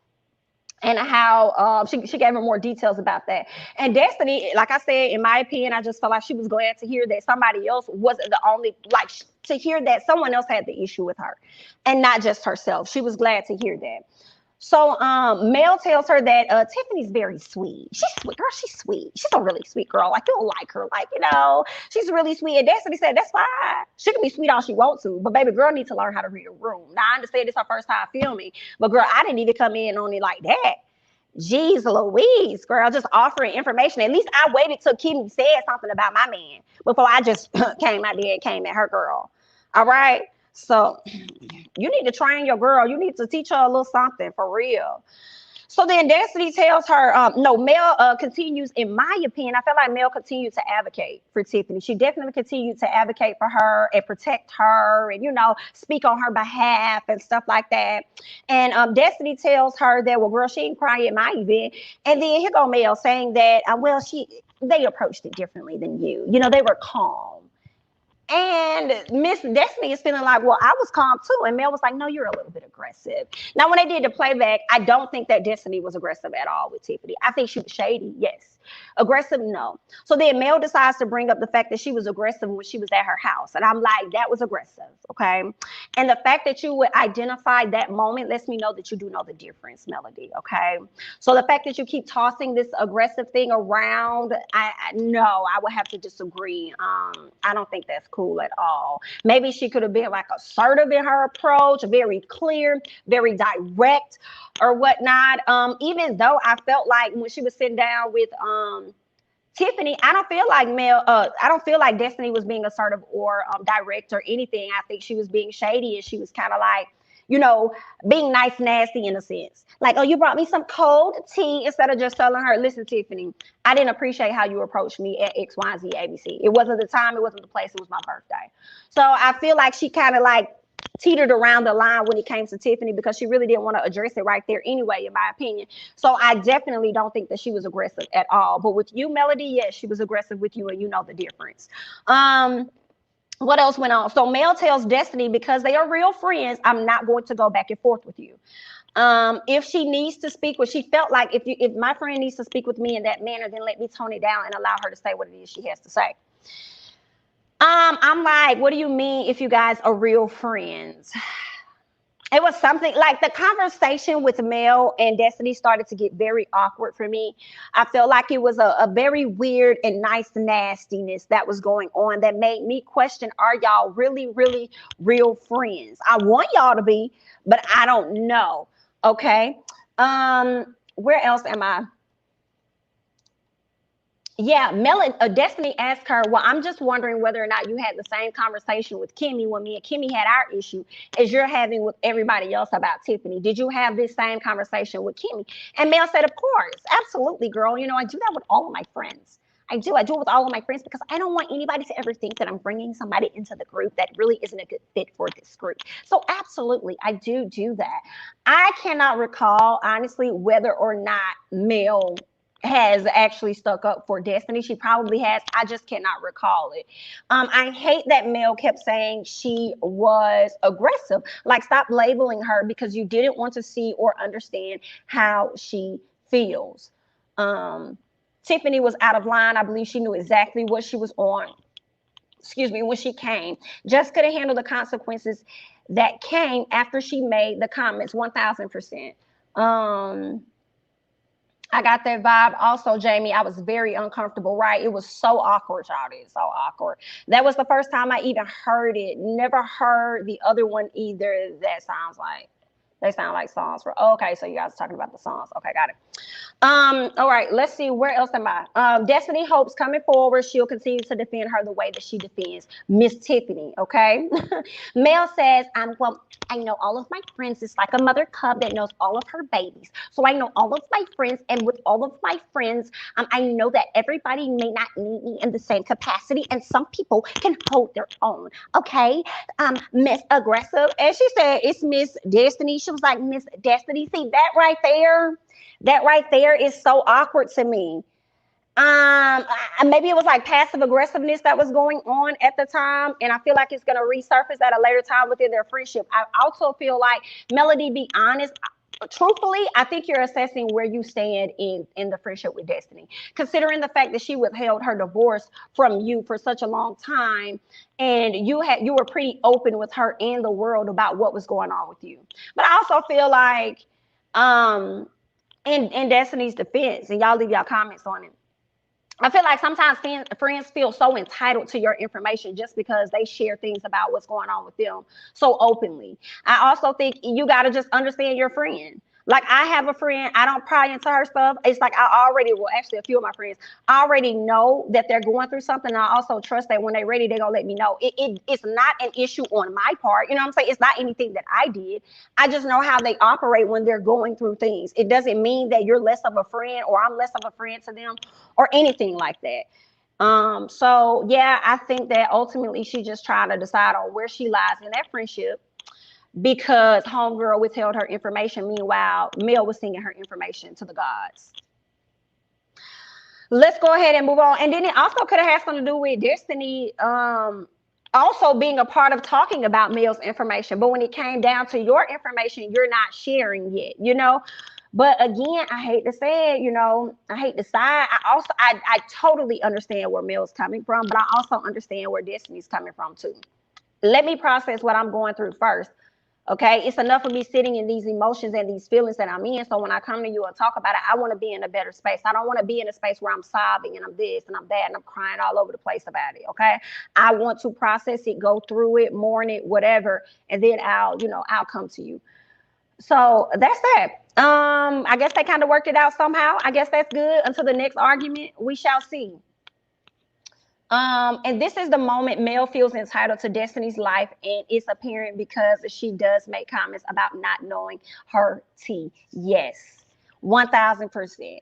and how she gave her more details about that. And Destiny, like I said, in my opinion, I just felt like she was glad to hear that somebody else wasn't the only, like, to hear that someone else had the issue with her and not just herself. She was glad to hear that. So Mel tells her that Tiffany's very sweet. She's sweet, girl. She's sweet. She's a really sweet girl. Like, you'll like her. Like, you know, she's really sweet. And Destiny said, that's fine. She can be sweet all she wants to, but baby girl needs to learn how to read a room. Now, I understand this is her first time filming, but girl, I didn't even come in on it like that. Jeez Louise, girl, just offering information. At least I waited till Kimmi said something about my man before I just came out there and came at her girl. All right. So you need to train your girl. You need to teach her a little something for real. So then Destiny tells her, Mel continues, in my opinion, I feel like Mel continued to advocate for Tiffany. She definitely continued to advocate for her and protect her and, you know, speak on her behalf and stuff like that. And Destiny tells her that, well, girl, she ain't crying at my event. And then here go Mel saying that, they approached it differently than you. You know, they were calm. And Miss Destiny is feeling like, well, I was calm too. And Mel was like, no, you're a little bit aggressive. Now, when they did the playback, I don't think that Destiny was aggressive at all with Tiffany. I think she was shady, yes. Aggressive, no. So then Mel decides to bring up the fact that she was aggressive when she was at her house. And I'm like, that was aggressive, okay? And the fact that you would identify that moment lets me know that you do know the difference, Melody, okay? So the fact that you keep tossing this aggressive thing around, no, I would have to disagree. I don't think that's cool at all. Maybe she could have been like assertive in her approach, very clear, very direct or whatnot. Even though I felt like when she was sitting down with Tiffany, I don't feel like I don't feel like Destiny was being assertive or direct or anything. I think she was being shady, and she was kind of like, you know, being nice, nasty in a sense. Like, oh, you brought me some cold tea, instead of just telling her, listen, Tiffany, I didn't appreciate how you approached me at X, Y, Z, ABC. It wasn't the time, it wasn't the place, it was my birthday. So I feel like she kind of like teetered around the line when it came to Tiffany, because she really didn't want to address it right there anyway, in my opinion. So I definitely don't think that she was aggressive at all. But with you, Melody, yes, she was aggressive with you, and you know the difference. What else went on? So Mel tells Destiny, because they are real friends, I'm not going to go back and forth with you. If she needs to speak, what she felt like, if my friend needs to speak with me in that manner, then let me tone it down and allow her to say what it is she has to say. I'm like, what do you mean if you guys are real friends? It was something like the conversation with Mel and Destiny started to get very awkward for me. I felt like it was a very weird and nice nastiness that was going on that made me question, are y'all really, really real friends? I want y'all to be, but I don't know. Okay. Where else am I? Yeah, Destiny asked her, well, I'm just wondering whether or not you had the same conversation with Kimmi when me and Kimmi had our issue as you're having with everybody else about Tiffany. Did you have this same conversation with Kimmi? And Mel said, of course, absolutely, girl. You know, I do that with all of my friends. I do it with all of my friends, because I don't want anybody to ever think that I'm bringing somebody into the group that really isn't a good fit for this group. So absolutely, I do that. I cannot recall, honestly, whether or not Mel has actually stuck up for Destiny. She probably has. I just cannot recall it. I hate that Mel kept saying she was aggressive. Like, stop labeling her, because you didn't want to see or understand how she feels. Tiffany was out of line. I believe she knew exactly what she was on. Excuse me, when she came. Just couldn't handle the consequences that came after she made the comments. 1000%. I got that vibe. Also, Jamie, I was very uncomfortable, right? It was so awkward, y'all. It's so awkward. That was the first time I even heard it. Never heard the other one either. They sound like songs for, okay, so you guys are talking about the songs. Okay, got it. All right, let's see, where else am I? Destiny hopes coming forward, she'll continue to defend her the way that she defends Miss Tiffany, okay? Mel says, well, I know all of my friends. It's like a mother cub that knows all of her babies. So I know all of my friends, and with all of my friends, I know that everybody may not need me in the same capacity, and some people can hold their own, okay? Miss Aggressive, and she said, it's Miss Destiny. She was like, Miss Destiny. See, that right there is so awkward to me. Maybe it was like passive aggressiveness that was going on at the time, and I feel like it's going to resurface at a later time within their friendship. I also feel like, Melody, be honest, truthfully, I think you're assessing where you stand in the friendship with Destiny, considering the fact that she withheld her divorce from you for such a long time, and you were pretty open with her and the world about what was going on with you. But I also feel like, in Destiny's defense, and y'all leave y'all comments on it, I feel like sometimes friends feel so entitled to your information just because they share things about what's going on with them so openly. I also think you got to just understand your friend. Like, I have a friend, I don't pry into her stuff. It's like actually a few of my friends, I already know that they're going through something. And I also trust that when they're ready, they're going to let me know. It's not an issue on my part. You know what I'm saying? It's not anything that I did. I just know how they operate when they're going through things. It doesn't mean that you're less of a friend or I'm less of a friend to them or anything like that. So yeah, I think that ultimately she just trying to decide on where she lies in that friendship, because homegirl withheld her information. Meanwhile, Mel was sending her information to the gods. Let's go ahead and move on. And then it also could have had something to do with Destiny also being a part of talking about Mel's information. But when it came down to your information, you're not sharing yet, you know? But again, I hate to say it, you know, I hate to side. I totally understand where Mel's coming from, but I also understand where Destiny's coming from too. Let me process what I'm going through first. Okay, it's enough of me sitting in these emotions and these feelings that I'm in. So when I come to you and talk about it, I want to be in a better space. I don't want to be in a space where I'm sobbing and I'm this and I'm that and I'm crying all over the place about it. Okay, I want to process it, go through it, mourn it, whatever, and then I'll come to you. So that's that. I guess they kind of worked it out somehow. I guess that's good. Until the next argument, we shall see. And this is the moment Mel feels entitled to Destiny's life, and it's apparent because she does make comments about not knowing her tea. Yes, 1000%.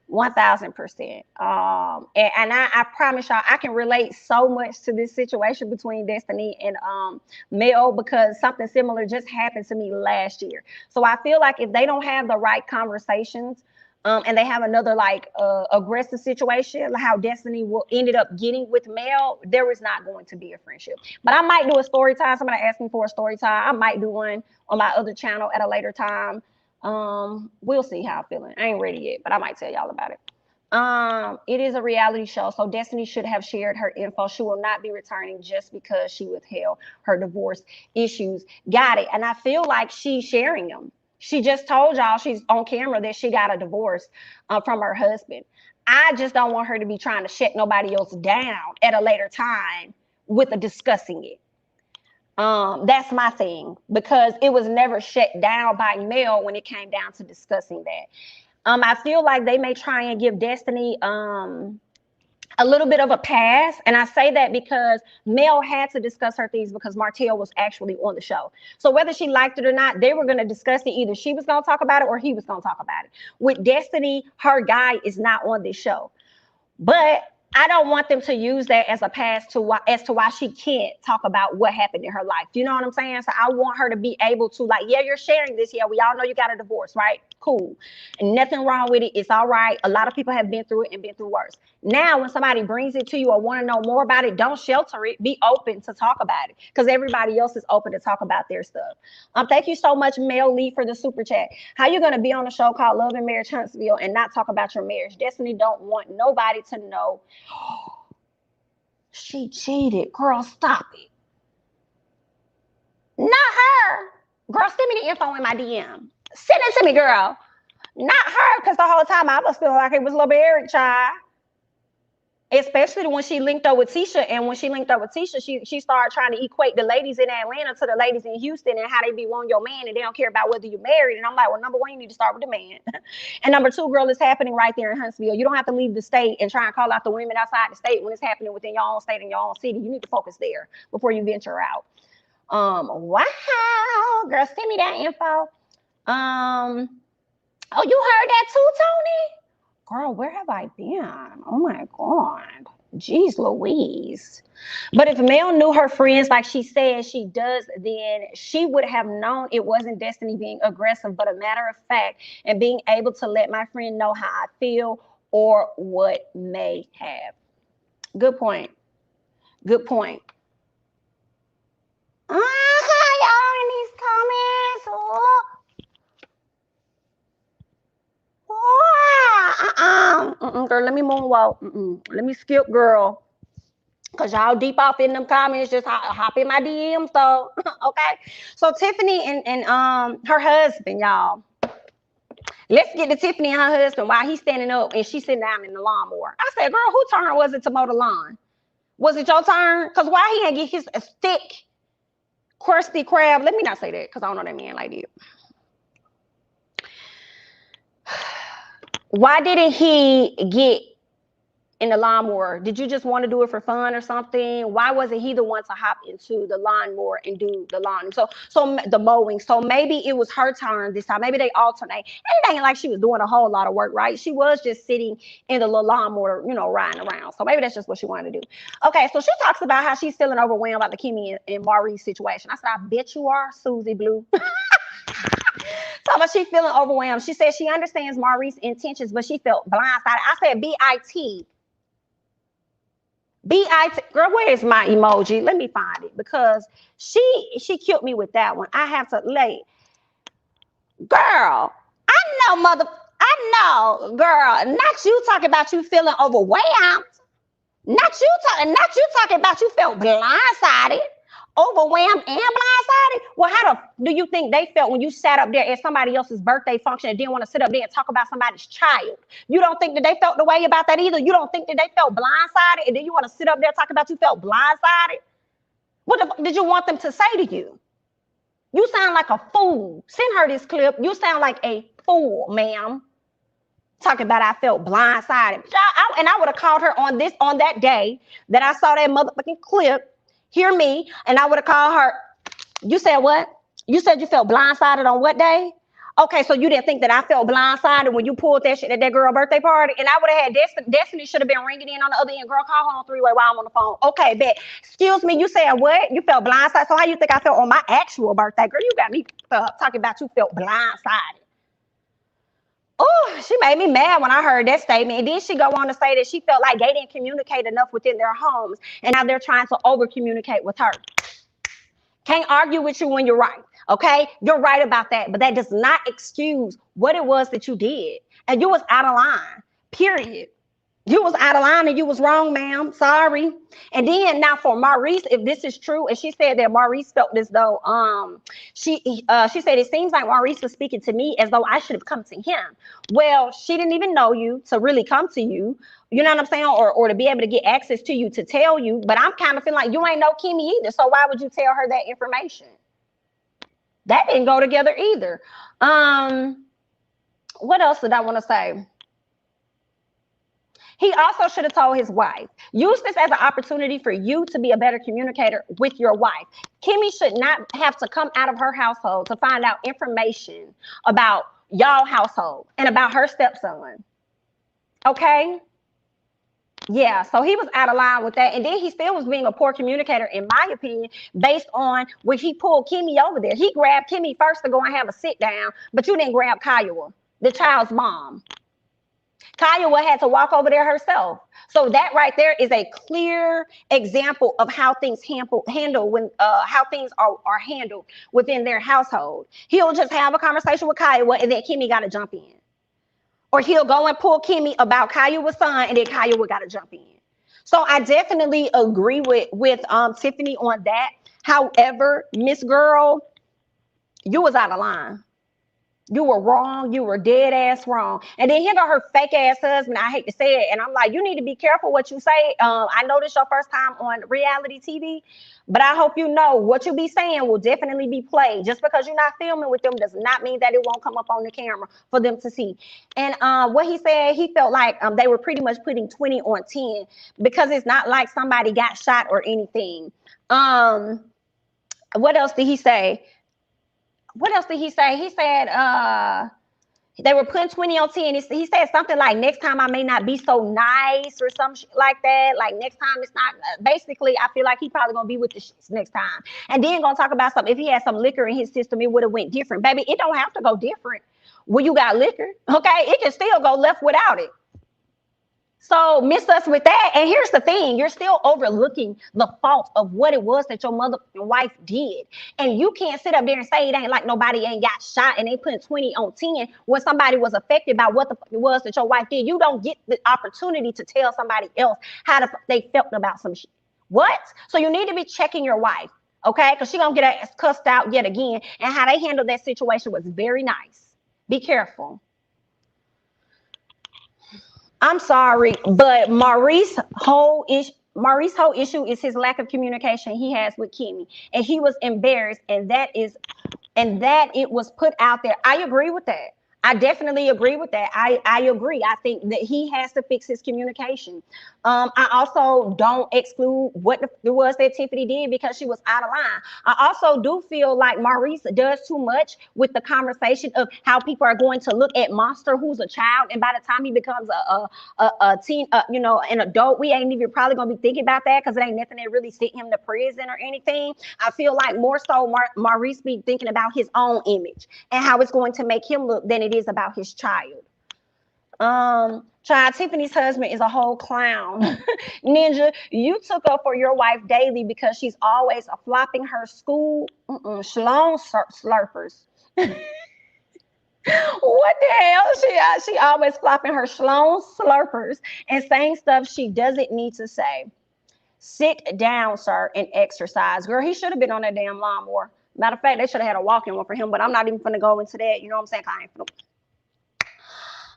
1000%. And I promise y'all, I can relate so much to this situation between Destiny and Mel, because something similar just happened to me last year. So I feel like if they don't have the right conversations, and they have another like aggressive situation, like how Destiny ended up getting with Mel, there is not going to be a friendship. But I might do a story time. Somebody asked me for a story time. I might do one on my other channel at a later time. We'll see how I'm feeling. I ain't ready yet, but I might tell y'all about it. It is a reality show, so Destiny should have shared her info. She will not be returning just because she withheld her divorce issues. Got it. And I feel like she's sharing them. She just told y'all she's on camera that she got a divorce from her husband. I just don't want her to be trying to shut nobody else down at a later time with discussing it. That's my thing, because it was never shut down by Mel when it came down to discussing that. I feel like they may try and give Destiny a little bit of a pass. And I say that because Mel had to discuss her things because Martell was actually on the show. So whether she liked it or not, they were going to discuss it. Either she was going to talk about it or he was going to talk about it. With Destiny, her guy is not on this show. But I don't want them to use that as a pass to why she can't talk about what happened in her life. You know what I'm saying? So I want her to be able to, like, yeah, you're sharing this. Yeah, we all know you got a divorce, right? Cool. And nothing wrong with it. It's all right. A lot of people have been through it and been through worse. Now, when somebody brings it to you or want to know more about it, don't shelter it. Be open to talk about it, because everybody else is open to talk about their stuff. Thank you so much, Mel Lee, for the super chat. How you going to be on a show called Love and Marriage Huntsville and not talk about your marriage? Destiny don't want nobody to know she cheated. Girl, stop it. Not her. Girl, send me the info in my DM. Send it to me, girl. Not her, because the whole time I was feeling like it was Lil Eric, child. Especially when she linked up with Tisha. And when she linked up with Tisha, she started trying to equate the ladies in Atlanta to the ladies in Houston and how they be wanting your man and they don't care about whether you're married. And I'm like, well, number one, you need to start with the man. And number two, girl, it's happening right there in Huntsville. You don't have to leave the state and try and call out the women outside the state when it's happening within your own state and your own city. You need to focus there before you venture out. Wow, girl, send me that info. Oh, you heard that too, Tony? Girl, where have I been? Oh my God. Jeez Louise. But if Mel knew her friends like she said she does, then she would have known it wasn't Destiny being aggressive, but a matter of fact, and being able to let my friend know how I feel or what may have. Good point. Good point. Y'all in these comments. Oh. Girl, let me moonwalk. Let me skip, girl. Because y'all deep off in them comments, just hop in my DMs, though. Okay? So Tiffany and her husband, y'all. Let's get to Tiffany and her husband while he's standing up and she's sitting down in the lawnmower. I said, girl, whose turn was it to mow the lawn? Was it your turn? Because why he ain't get his thick, crusty crab? Let me not say that, because I don't know that man like that. Why didn't he get in the lawnmower? Did you just want to do it for fun or something? Why wasn't he the one to hop into the lawnmower and do the lawn? So the mowing. So maybe it was her turn this time. Maybe they alternate. And it ain't like she was doing a whole lot of work, right? She was just sitting in the little lawnmower, riding around. So maybe that's just what she wanted to do. Okay, so she talks about how she's feeling overwhelmed about the Kimmi and Maurice situation. I said, I bet you are, Susie Blue. So but she feeling overwhelmed. She said she understands Maurice's intentions, but she felt blindsided. I said, B-I-T. B-I-T. Girl, where is my emoji? Let me find it, because she killed me with that one. I have to girl, I know, mother. I know, girl. Not you talking about you feeling overwhelmed. Not you talking about you felt blindsided, overwhelmed, and blindsided. Well, how do you think they felt when you sat up there at somebody else's birthday function and didn't want to sit up there and talk about somebody's child? You don't think that they felt the way about that either? You don't think that they felt blindsided, and then you want to sit up there and talk about you felt blindsided? What did you want them to say to you? You sound like a fool. Send her this clip. You sound like a fool, ma'am. Talking about I felt blindsided. And I would have called her on that day that I saw that motherfucking clip. Hear me. And I would have called her. You said what? You said you felt blindsided on what day? Okay, so you didn't think that I felt blindsided when you pulled that shit at that girl birthday party? And I would have had Destiny should have been ringing in on the other end. Girl, call her on three-way while I'm on the phone. Okay, bet. Excuse me, you said what? You felt blindsided? So how you think I felt on my actual birthday? Girl, you got me talking about you felt blindsided. Oh, she made me mad when I heard that statement. And then she go on to say that she felt like they didn't communicate enough within their homes. And now they're trying to over-communicate with her. Can't argue with you when you're right. Okay, you're right about that, but that does not excuse what it was that you did. And you was out of line, period. You was out of line and you was wrong, ma'am. Sorry. And then now for Maurice, if this is true, and she said that Maurice felt as though she said it seems like Maurice was speaking to me as though I should have come to him. Well, she didn't even know you to really come to you. You know what I'm saying? Or to be able to get access to you to tell you. But I'm kind of feeling like you ain't know Kimmi either. So why would you tell her that information? That didn't go together either. What else did I want to say? He also should have told his wife, use this as an opportunity for you to be a better communicator with your wife. Kimmi should not have to come out of her household to find out information about y'all household and about her stepson. Okay? Yeah, so he was out of line with that. And then he still was being a poor communicator, in my opinion, based on when he pulled Kimmi over there. He grabbed Kimmi first to go and have a sit down, but you didn't grab Kyle, the child's mom. Kyle had to walk over there herself. So that right there is a clear example of how things handle when how things are handled within their household. He'll just have a conversation with Kyle and then Kimmi got to jump in. Or he'll go and pull Kimmi about Kyle's son and then Kyle got to jump in. So I definitely agree with Tiffany on that. However, Miss Girl, you was out of line. You were wrong. You were dead ass wrong. And then here go her fake ass husband. I hate to say it. And I'm like, you need to be careful what you say. I know this your first time on reality TV, but I hope you know what you be saying will definitely be played. Just because you're not filming with them does not mean that it won't come up on the camera for them to see. And what he said, he felt like they were pretty much putting 20 on 10 because it's not like somebody got shot or anything. What else did he say? He said they were putting 20 on 10. He said something like, next time I may not be so nice or some shit like that. Like next time it's not, basically, I feel like he probably gonna be with the shits next time. And then gonna talk about something, if he had some liquor in his system, it would have went different. Baby, it don't have to go different when you got liquor, okay? It can still go left without it. So miss us with that. And here's the thing, you're still overlooking the fault of what it was that your motherfucking wife did. And you can't sit up there and say it ain't like nobody ain't got shot and they put 20 on 10 when somebody was affected by what the fuck it was that your wife did. You don't get the opportunity to tell somebody else how they felt about some shit. What? So you need to be checking your wife, okay? Because she gonna get her ass cussed out yet again. And how they handled that situation was very nice. Be careful. I'm sorry, but Maurice's whole issue is his lack of communication he has with Kimmi, and he was embarrassed, and that it was put out there. I agree with that. I definitely agree with that. I agree. I think that he has to fix his communication. I also don't exclude what it was that Tiffany did because she was out of line. I also do feel like Maurice does too much with the conversation of how people are going to look at Monster, who's a child, and by the time he becomes a teen, an adult, we ain't even probably gonna be thinking about that because it ain't nothing that really sent him to prison or anything. I feel like more so Maurice be thinking about his own image and how it's going to make him look than it is about his child. Child, Tiffany's husband is a whole clown. Ninja, you took up for your wife daily because she's always flopping her school shalom slurpers. What the hell? She always flopping her Sloan slurpers and saying stuff she doesn't need to say. Sit down, sir, and exercise. Girl, he should have been on that damn lawnmower. Matter of fact, they should have had a walking one for him, but I'm not even gonna go into that. You know what I'm saying? I ain't finna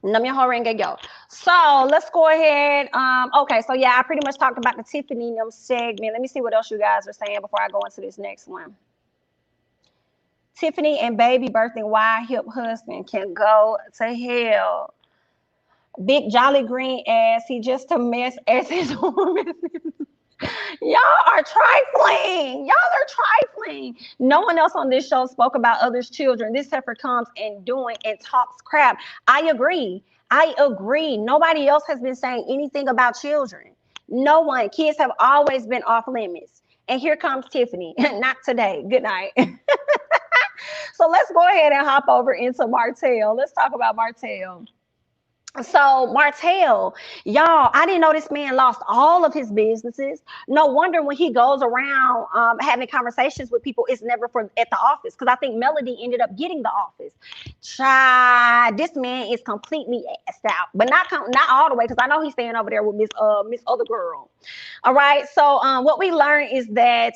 Num your whole ring and go. So let's go ahead. Okay, so yeah, I pretty much talked about the Tiffany and them segment. Let me see what else you guys are saying before I go into this next one. Tiffany and baby birthing wide hip husband can go to hell. Big jolly green ass. He just a mess as his woman. Y'all are trifling. Y'all are trifling. No one else on this show spoke about others' children. This heifer comes and doing and talks crap. I agree. I agree. Nobody else has been saying anything about children. No one. Kids have always been off limits. And here comes Tiffany. Not today. Good night. So let's go ahead and hop over into Martell. Let's talk about Martell. So Martell, y'all, I didn't know this man lost all of his businesses. No wonder when he goes around having conversations with people, it's never at the office, because I think Melody ended up getting the office. Child, this man is completely assed out, but not all the way, because I know he's staying over there with Miss other girl. All right, so what we learned is that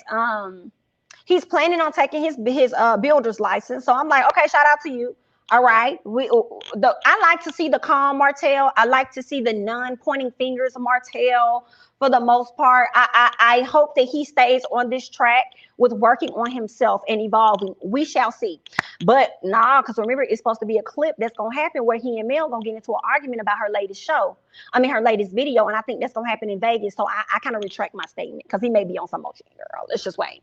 he's planning on taking his builder's license. So I'm like, okay, shout out to you. All right. I like to see the calm Martell. I like to see the non-pointing fingers Martell for the most part. I hope that he stays on this track with working on himself and evolving. We shall see. But nah, because remember, it's supposed to be a clip that's going to happen where he and Mel going to get into an argument about her latest show. I mean, her latest video. And I think that's going to happen in Vegas. So I kind of retract my statement, because he may be on some motion, girl. Let's just wait.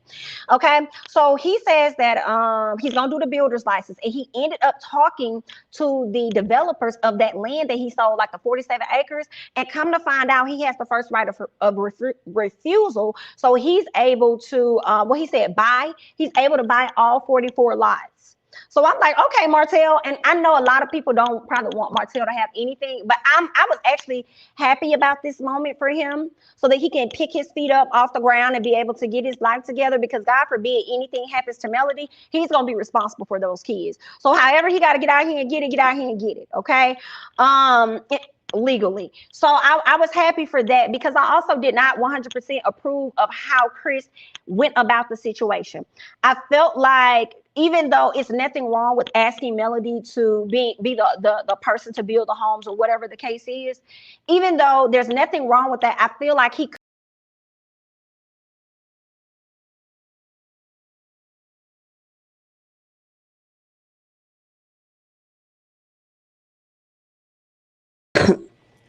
Okay. So he says that he's going to do the builder's license. And he ended up talking to the developers of that land that he sold, like the 47 acres. And come to find out, he has the first right of refusal. So he's able to, he said buy. He's able to buy all 44 lots. So I'm like, okay, Martell, and I know a lot of people don't probably want Martell to have anything, but I was actually happy about this moment for him, so that he can pick his feet up off the ground and be able to get his life together, because God forbid anything happens to Melody, he's going to be responsible for those kids. So however he got to get out here and get it, okay? Legally. So I was happy for that, because I also did not 100% approve of how Kris went about the situation. I felt like, even though it's nothing wrong with asking Melody to be the person to build the homes or whatever the case is, even though there's nothing wrong with that, I feel like he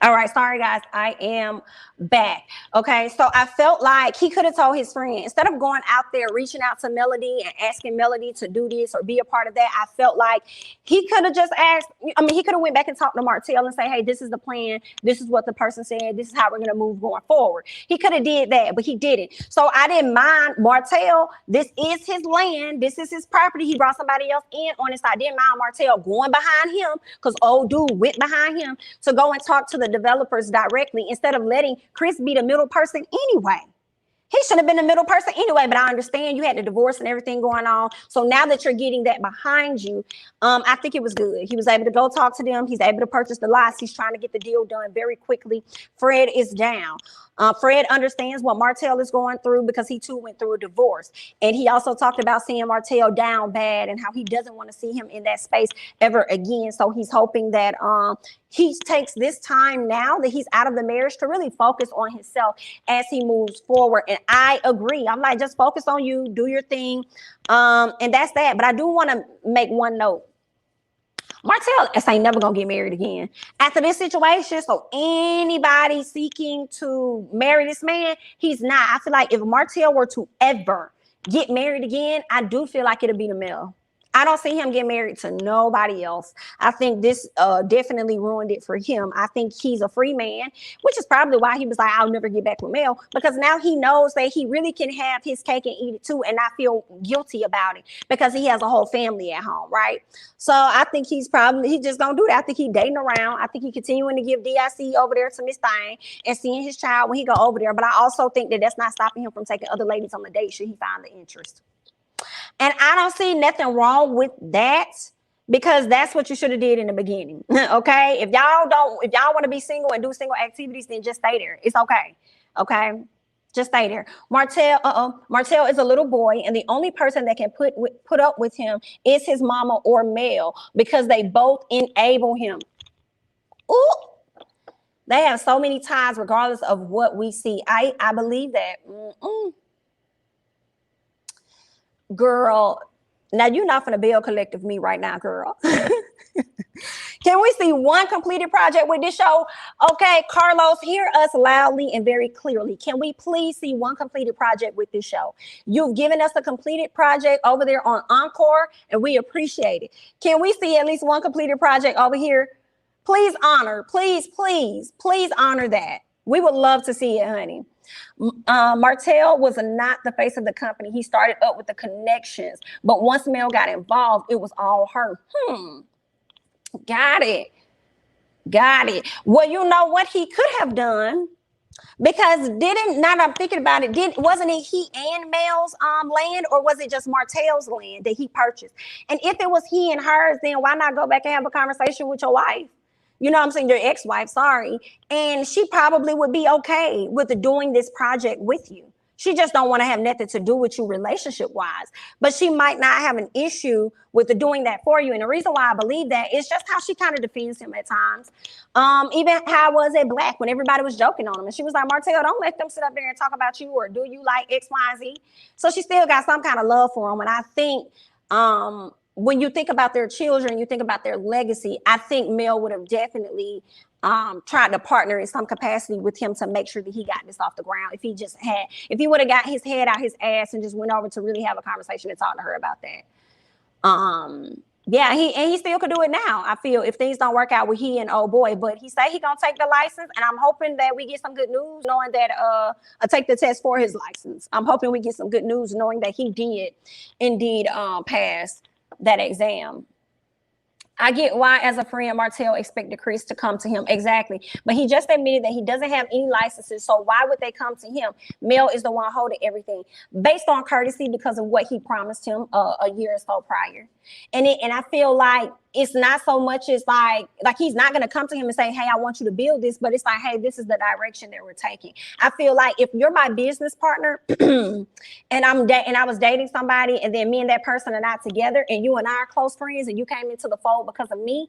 All right, sorry guys, I am back. Okay, so I felt like he could have told his friend, instead of going out there reaching out to Melody and asking Melody to do this or be a part of that, I felt like he could have just asked, I mean, he could have went back and talked to Martell and say, hey, this is the plan, this is what the person said, this is how we're gonna move going forward. He could have did that, but he didn't. So I didn't mind Martell. This is his land, this is his property. He brought somebody else in on his side. I didn't mind Martell going behind him, because old dude went behind him to go and talk to the developers directly, instead of letting Kris be the middle person anyway. He should have been the middle person anyway, but I understand you had the divorce and everything going on. So now that you're getting that behind you, I think it was good. He was able to go talk to them. He's able to purchase the lots. He's trying to get the deal done very quickly. Fred is down. Fred understands what Martell is going through, because he too went through a divorce. And he also talked about seeing Martell down bad and how he doesn't want to see him in that space ever again. So he's hoping that he takes this time now that he's out of the marriage to really focus on himself as he moves forward. And I agree. I'm like, just focus on you, do your thing. And that's that. But I do want to make one note. Martell ain't never gonna get married again after this situation. So anybody seeking to marry this man, he's not. I feel like if Martell were to ever get married again, I do feel like it'll be the male. I don't see him get married to nobody else. I think this definitely ruined it for him. I think he's a free man, which is probably why he was like, I'll never get back with Mel, because now he knows that he really can have his cake and eat it too and not feel guilty about it, because he has a whole family at home, right? So I think he's just gonna do that. I think he's dating around. I think he's continuing to give DIC over there to Miss Thing and seeing his child when he go over there. But I also think that that's not stopping him from taking other ladies on the date should he find the interest. And I don't see nothing wrong with that, because that's what you should have did in the beginning. Okay, if y'all want to be single and do single activities, then just stay there. It's okay. Okay, just stay there. Martell is a little boy, and the only person that can put up with him is his mama or Mel, because they both enable him. Ooh, they have so many ties regardless of what we see. I believe that. Girl, now you're not finna bill collective me right now, girl. Can we see one completed project with this show? Okay, Carlos, hear us loudly and very clearly. Can we please see one completed project with this show? You've given us a completed project over there on Encore, and we appreciate it. Can we see at least one completed project over here? Please honor, please honor that. We would love to see it, honey. Martell was not the face of the company. He started up with the connections, but once Mel got involved, it was all her. Got it. Well, you know what he could have done, because now that I'm thinking about it, wasn't it he and Mel's land, or was it just Martell's land that he purchased? And if it was he and hers, then why not go back and have a conversation with your wife? You know what I'm saying? Your ex-wife, sorry. And she probably would be okay with doing this project with you. She just don't want to have nothing to do with you relationship-wise. But she might not have an issue with doing that for you. And the reason why I believe that is just how she kind of defends him at times. Even how I was at Black when everybody was joking on him. And she was like, Martell, don't let them sit up there and talk about you, or do you like X, Y, and Z? So she still got some kind of love for him. And I think when you think about their children, you think about their legacy, I think Mel would have definitely tried to partner in some capacity with him to make sure that he got this off the ground. If he would have got his head out his ass and just went over to really have a conversation and talk to her about that. Yeah, he still could do it now, I feel, if things don't work out with he and old boy. But he said he gonna take the license, and I'm hoping that we get some good news knowing that I take the test for his license. I'm hoping we get some good news knowing that he did indeed pass that exam. I get why, as a friend, Martell expected Kris to come to him. Exactly. But he just admitted that he doesn't have any licenses. So why would they come to him? Mel is the one holding everything based on courtesy, because of what he promised him a year or so prior. And I feel like it's not so much as like he's not going to come to him and say, hey, I want you to build this. But it's like, hey, this is the direction that we're taking. I feel like if you're my business partner and I was dating somebody, and then me and that person are not together, and you and I are close friends, and you came into the fold because of me,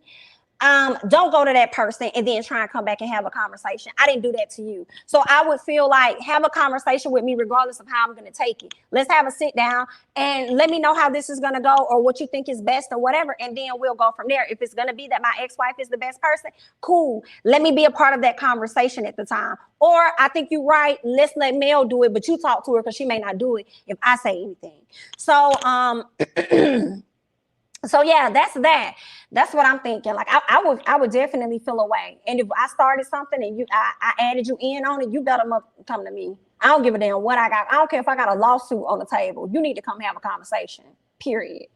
don't go to that person and then try and come back and have a conversation. I didn't do that to you. So I would feel like, have a conversation with me regardless of how I'm going to take it. Let's have a sit down and let me know how this is going to go, or what you think is best, or whatever. And then we'll go from there. If it's going to be that my ex-wife is the best person, cool. Let me be a part of that conversation at the time. Or I think you're right. Let's let Mel do it, but you talk to her, because she may not do it if I say anything. So, so yeah, that's what I'm thinking. Like I would definitely feel away. And if I started something and I added you in on it, you better come to me. I don't give a damn what I got. I don't care if I got a lawsuit on the table. You need to come have a conversation, period.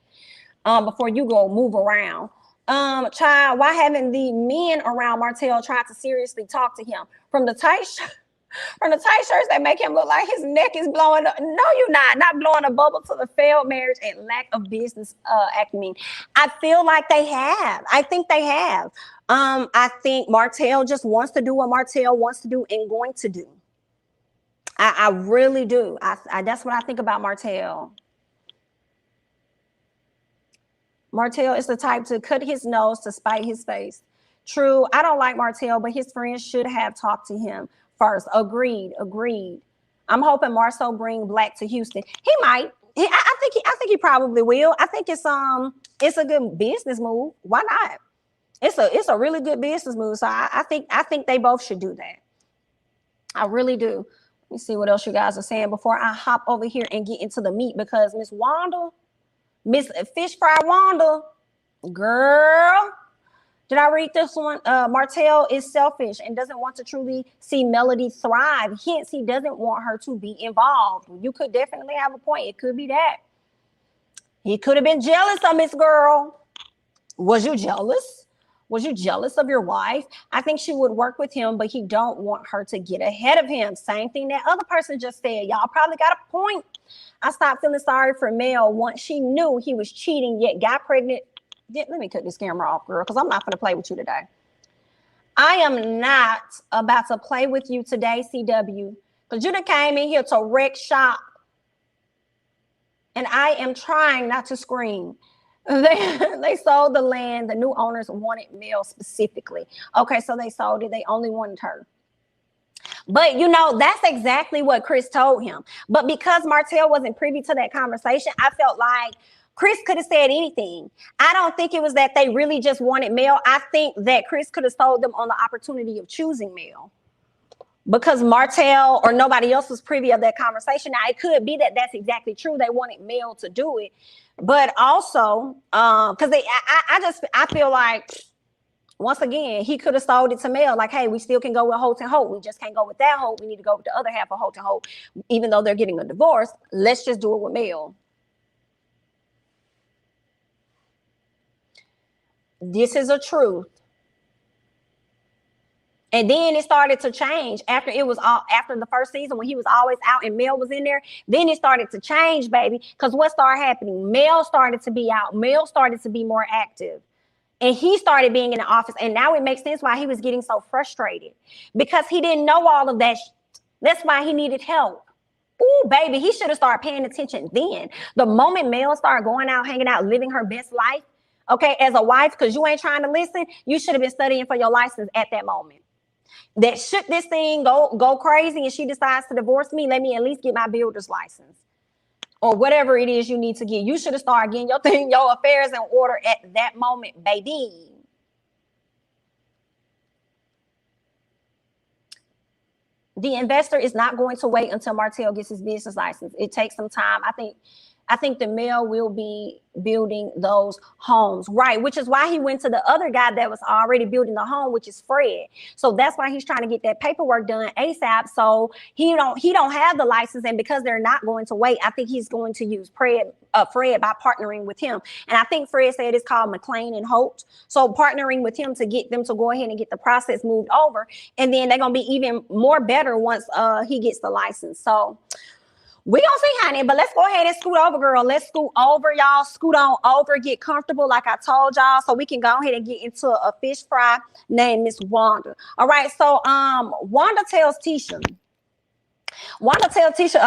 Before you go move around. Child, why haven't the men around Martell tried to seriously talk to him? From the tight shirts that make him look like his neck is blowing up. No, you're not blowing a bubble to the failed marriage and lack of business acumen. I feel like they have. I think they have. I think Martell just wants to do what Martell wants to do and going to do. I really do. That's what I think about Martell. Martell is the type to cut his nose to spite his face. True, I don't like Martell, but his friends should have talked to him first. Agreed. I'm hoping Marcel bring Black to Houston. He might. I think he probably will. I think it's a good business move. Why not? It's a really good business move. So I think they both should do that. I really do. Let me see what else you guys are saying before I hop over here and get into the meat, because Miss Fish Fry Wanda, girl. Did I read this one? Martell is selfish and doesn't want to truly see Melody thrive. Hence, he doesn't want her to be involved. You could definitely have a point. It could be that. He could have been jealous of Miss Girl. Was you jealous? Was you jealous of your wife? I think she would work with him, but he don't want her to get ahead of him. Same thing that other person just said. Y'all probably got a point. I stopped feeling sorry for Mel once she knew he was cheating, yet got pregnant Let me cut this camera off, girl, because I'm not going to play with you today. I am not about to play with you today, CW, because you done came in here to wreck shop. And I am trying not to scream. They sold the land. The new owners wanted Mel specifically. Okay, so they sold it. They only wanted her. But, you know, that's exactly what Kris told him. But because Martell wasn't privy to that conversation, I felt like Kris could have said anything. I don't think it was that they really just wanted Mel. I think that Kris could have sold them on the opportunity of choosing Mel. Because Martell or nobody else was privy of that conversation. Now, it could be that that's exactly true. They wanted Mel to do it. But also, because I feel like, once again, he could have sold it to Mel. Like, hey, we still can go with Holt and Holt. We just can't go with that Holt. We need to go with the other half of Holt and Holt. Even though they're getting a divorce, let's just do it with Mel. This is a truth. And then it started to change after the first season when he was always out and Mel was in there. Then it started to change, baby. Because what started happening? Mel started to be out. Mel started to be more active. And he started being in the office. And now it makes sense why he was getting so frustrated. Because he didn't know all of that. That's why he needed help. Ooh, baby, he should have started paying attention then. The moment Mel started going out, hanging out, living her best life, okay, as a wife, because you ain't trying to listen, you should have been studying for your license at that moment. That should this thing go crazy and she decides to divorce me, let me at least get my builder's license or whatever it is you need to get. You should have started getting your affairs in order at that moment, baby. The investor is not going to wait until Martell gets his business license. It takes some time. I think the Mel will be building those homes, right? Which is why he went to the other guy that was already building the home, which is Fred. So that's why he's trying to get that paperwork done ASAP. So he don't have the license, and because they're not going to wait, I think he's going to use Fred by partnering with him. And I think Fred said it's called McLean and Holt. So partnering with him to get them to go ahead and get the process moved over, and then they're gonna be even more better once he gets the license. So we gonna see, honey, but let's go ahead and scoot over, girl. Let's scoot over, y'all. Scoot on over, get comfortable, like I told y'all, so we can go ahead and get into a fish fry named Miss Wanda. All right, so Wanda tells Tisha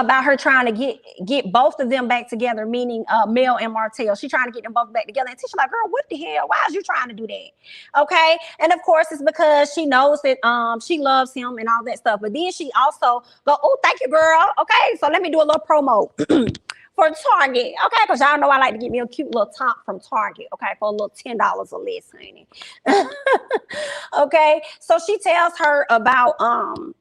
about her trying to get both of them back together, meaning Mel and Martell. She's trying to get them both back together. And Tisha like, girl, what the hell? Why is you trying to do that? Okay. And of course, it's because she knows that she loves him and all that stuff. But then she also go, oh, thank you, girl. Okay. So let me do a little promo for Target. Okay. Because y'all know I like to get me a cute little top from Target. Okay. For a little $10 or less, honey. Okay. So she tells her about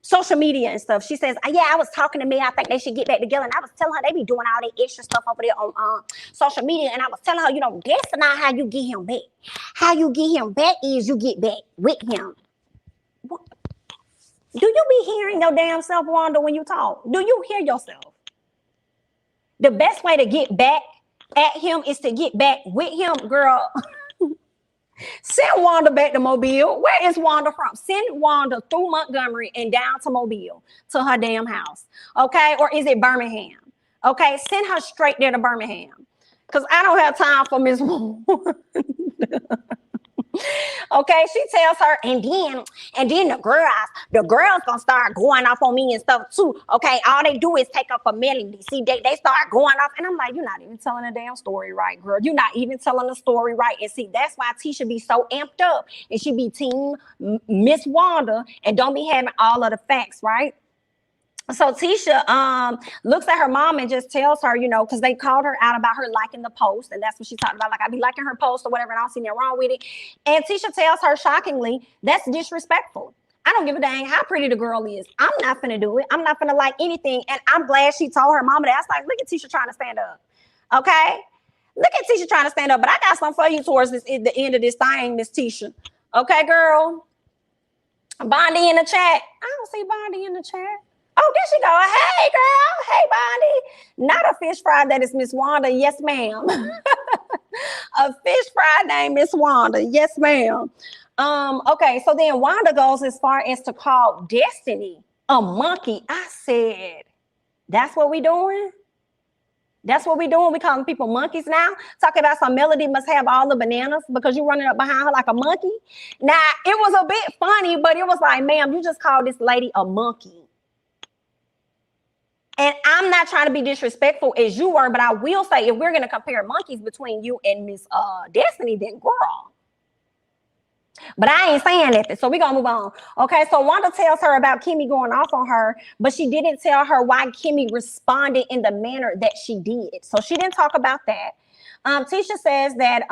social media and stuff. She says, yeah, I was talking to me. I think they should get back together. And I was telling her they be doing all that extra stuff over there on social media. And I was telling her, you know, that's not how you get him back. How you get him back is you get back with him. What? Do you be hearing your damn self, Wanda, when you talk? Do you hear yourself? The best way to get back at him is to get back with him, girl. Send Wanda back to Mobile. Where is Wanda from? Send Wanda through Montgomery and down to Mobile to her damn house. Okay? Or is it Birmingham? Okay? Send her straight there to Birmingham. Because I don't have time for Miss Wanda. Okay, she tells her, and then the girls gonna start going off on me and stuff too. Okay, all they do is take up a melody. See, they start going off, and I'm like, you're not even telling a damn story right, girl. You're not even telling the story right. And see, that's why Tisha be so amped up, and she be team Miss Wanda, and don't be having all of the facts, right? So Tisha looks at her mom and just tells her, you know, because they called her out about her liking the post. And that's what she talked about. Like, I be liking her post or whatever, and I don't see nothing wrong with it. And Tisha tells her, shockingly, that's disrespectful. I don't give a dang how pretty the girl is. I'm not finna do it. I'm not finna like anything. And I'm glad she told her mama that. I was like, look at Tisha trying to stand up. Okay? Look at Tisha trying to stand up. But I got something for you towards the end of this thing, Miss Tisha. Okay, girl? Bondi in the chat. I don't see Bondi in the chat. Oh, there she go. Hey, girl. Hey, Bondi. Not a fish fry that is Miss Wanda. Yes, ma'am. A fish fry named Miss Wanda. Yes, ma'am. Okay, so then Wanda goes as far as to call Destiny a monkey. I said, that's what we doing? That's what we doing. We calling people monkeys now. Talking about some Melody must have all the bananas because you running up behind her like a monkey. Now, it was a bit funny, but it was like, ma'am, you just called this lady a monkey. And I'm not trying to be disrespectful as you were, but I will say, if we're going to compare monkeys between you and Miss Destiny, then girl. But I ain't saying anything, so we're going to move on. Okay, so Wanda tells her about Kimmi going off on her, but she didn't tell her why Kimmi responded in the manner that she did. So she didn't talk about that. Tisha says that,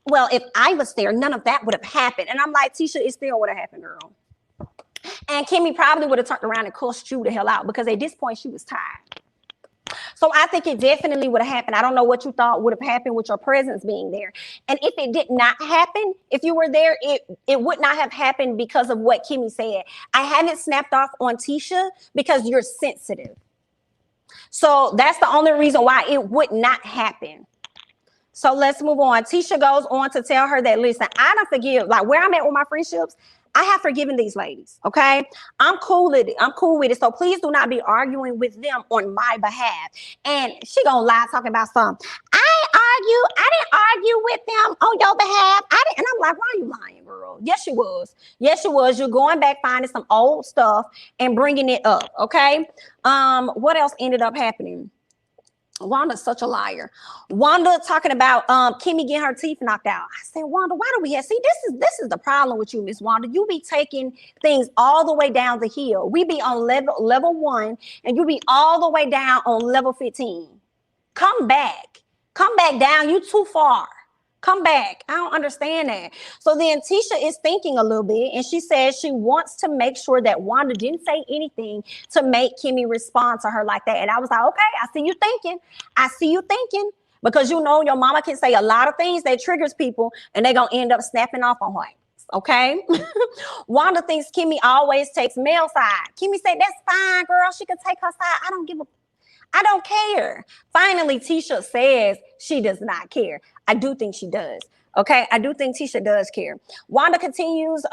well, if I was there, none of that would have happened. And I'm like, Tisha, it still would have happened, girl. And Kimmi probably would have turned around and cussed you the hell out because at this point she was tired. So I think it definitely would have happened. I don't know what you thought would have happened with your presence being there. And if it did not happen, if you were there, it would not have happened because of what Kimmi said. I haven't snapped off on Tisha because you're sensitive. So that's the only reason why it would not happen. So let's move on. Tisha goes on to tell her that, listen, I don't forgive, like where I'm at with my friendships, I have forgiven these ladies, okay? I'm cool with it. I'm cool with it. So please do not be arguing with them on my behalf. And she gonna lie talking about something. I didn't argue with them on your behalf. And I'm like, why are you lying, girl? Yes, she was. Yes, she was. You're going back finding some old stuff and bringing it up, okay? What else ended up happening? Wanda's such a liar. Wanda talking about Kimmi getting her teeth knocked out. I said, Wanda, why do we have, see, this is the problem with you, Miss Wanda. You be taking things all the way down the hill. We be on level 1 and you be all the way down on level 15. Come back down. You too far. Come back. I don't understand that. So then Tisha is thinking a little bit and she says she wants to make sure that Wanda didn't say anything to make Kimmi respond to her like that. And I was like, okay, I see you thinking. I see you thinking because you know your mama can say a lot of things that triggers people and they're going to end up snapping off on her. Okay. Wanda thinks Kimmi always takes male side. Kimmi said, that's fine, girl. She could take her side. I don't care. Finally, Tisha says she does not care. I do think she does. Okay, I do think Tisha does care. Wanda continues,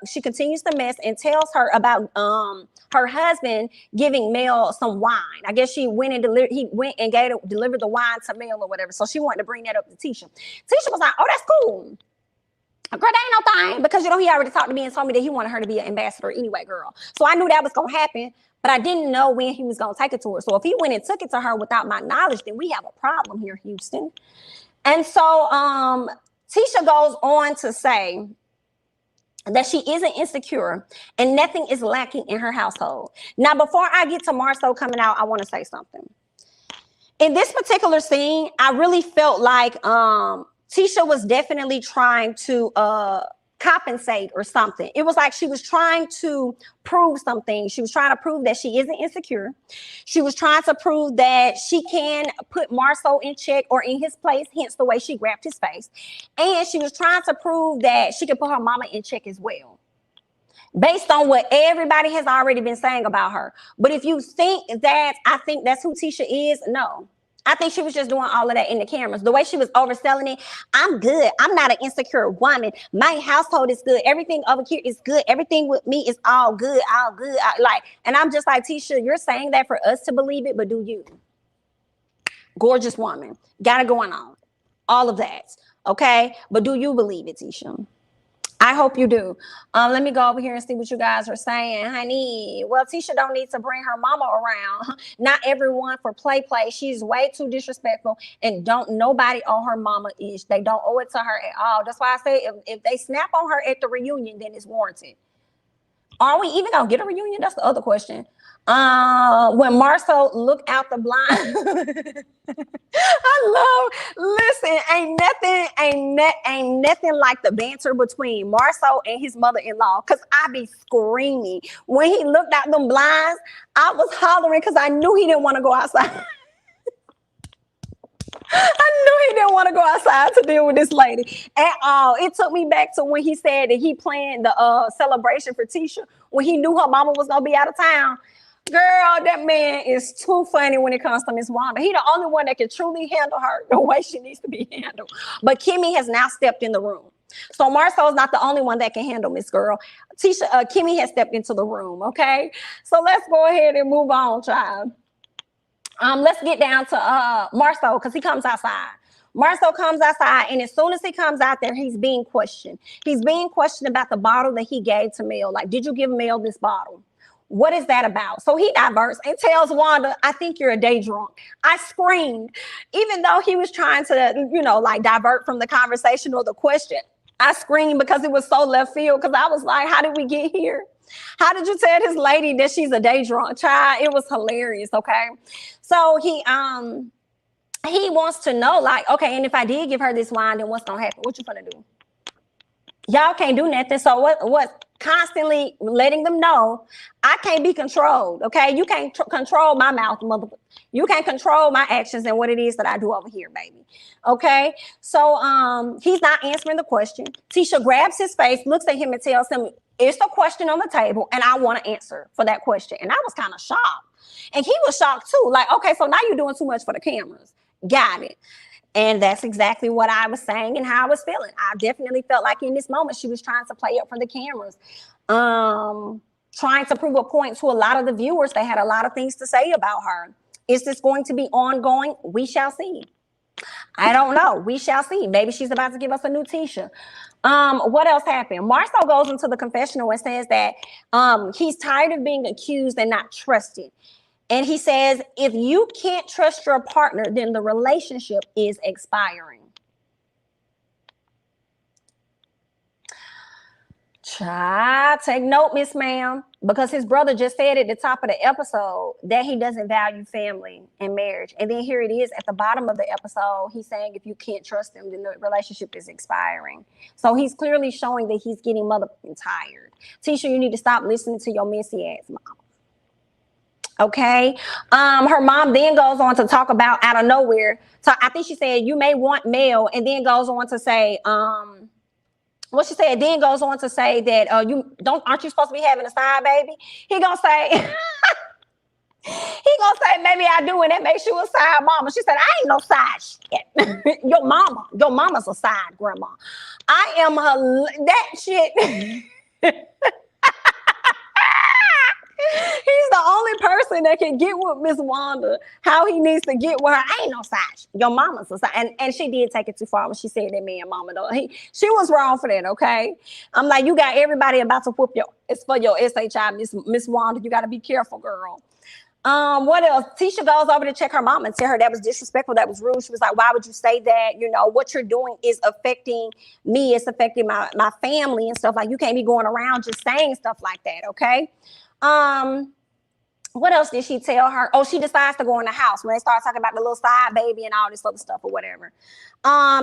she continues to mess and tells her about her husband giving Mel some wine. I guess he went and delivered the wine to Mel or whatever. So she wanted to bring that up to Tisha. Tisha was like, oh, that's cool. Girl, that ain't no thing because, you know, he already talked to me and told me that he wanted her to be an ambassador anyway, girl. So I knew that was going to happen, but I didn't know when he was going to take it to her. So if he went and took it to her without my knowledge, then we have a problem here, Houston. And so Tisha goes on to say that she isn't insecure and nothing is lacking in her household. Now, before I get to Marlo coming out, I want to say something. In this particular scene, I really felt like Tisha was definitely trying to compensate or something. It was like she was trying to prove something. She was trying to prove that she isn't insecure. She was trying to prove that she can put Marlo in check or in his place, hence the way she grabbed his face. And she was trying to prove that she could put her mama in check as well, based on what everybody has already been saying about her. But if you think that I think that's who Tisha is, no. I think she was just doing all of that in the cameras. The way she was overselling it, I'm good. I'm not an insecure woman. My household is good. Everything over here is good. Everything with me is all good, all good. And I'm just like, Tisha, you're saying that for us to believe it, but do you? Gorgeous woman. Got it going on. All of that. Okay? But do you believe it, Tisha? I hope you do. Let me go over here and see what you guys are saying. Honey, well, Tisha don't need to bring her mama around. Not everyone for play. She's way too disrespectful and don't nobody owe her mama ish. They don't owe it to her at all. That's why I say if they snap on her at the reunion, then it's warranted. Are we even gonna get a reunion? That's the other question. When Marlo looked out the blind, listen, ain't nothing like the banter between Marlo and his mother-in-law, because I be screaming. When he looked out them blinds, I was hollering because I knew he didn't want to go outside. I knew he didn't want to go outside to deal with this lady at all. It took me back to when he said that he planned the celebration for Tisha when he knew her mama was going to be out of town. Girl, that man is too funny when it comes to Miss Wanda. He the only one that can truly handle her the way she needs to be handled. But Kimmi has now stepped in the room. So Marlo is not the only one that can handle Miss Girl. Kimmi has stepped into the room, okay? So let's go ahead and move on, child. Let's get down to Marlo, because he comes outside. Marlo comes outside, and as soon as he comes out there, he's being questioned. He's being questioned about the bottle that he gave to Mel. Like, did you give Mel this bottle? What is that about? So he diverts and tells Wanda, I think you're a day drunk. I screamed, even though he was trying to, you know, like divert from the conversation or the question. I screamed because it was so left field, because I was like, how did we get here? How did you tell this lady that she's a day drunk? Child, it was hilarious, okay? So he wants to know, like, okay, and if I did give her this wine, then what's gonna happen? What you gonna do? Y'all can't do nothing. So what constantly letting them know I can't be controlled, okay? You can't control my mouth, mother. You can't control my actions and what it is that I do over here, baby. Okay? So he's not answering the question. Tisha grabs his face, looks at him, and tells him, it's a question on the table, and I want to answer for that question. And I was kind of shocked. And he was shocked too. Like, okay, so now you're doing too much for the cameras. Got it. And that's exactly what I was saying and how I was feeling. I definitely felt like in this moment, she was trying to play up for the cameras, trying to prove a point to a lot of the viewers. They had a lot of things to say about her. Is this going to be ongoing? We shall see. I don't know. We shall see. Maybe she's about to give us a new Tisha. What else happened? Marlo goes into the confessional and says that he's tired of being accused and not trusted. And he says, if you can't trust your partner, then the relationship is expiring. Child, take note, Miss Ma'am, because his brother just said at the top of the episode that he doesn't value family and marriage. And then here it is at the bottom of the episode. He's saying if you can't trust him, then the relationship is expiring. So he's clearly showing that he's getting motherfucking tired. Tisha, you need to stop listening to your messy ass mom. Okay. Her mom then goes on to talk about out of nowhere. So I think she said, you may want Mel, and then goes on to say, what she said, then goes on to say that aren't you supposed to be having a side baby? He gonna say, maybe I do, and that makes you a side mama. She said, I ain't no side shit. Your mama's a side grandma. I am that shit. He's the only person that can get with Miss Wanda how he needs to get with her. I ain't no side. Your mama's a side. And she did take it too far when she said that man mama though. She was wrong for that, okay? I'm like, you got everybody about to whoop it's for your SHI, Miss Wanda. You got to be careful, girl. What else? Tisha goes over to check her mom and tell her that was disrespectful, that was rude. She was like, why would you say that? You know, what you're doing is affecting me. It's affecting my family and stuff. Like, you can't be going around just saying stuff like that, okay? What else did she tell her? Oh, she decides to go in the house when they start talking about the little side baby and all this other stuff or whatever.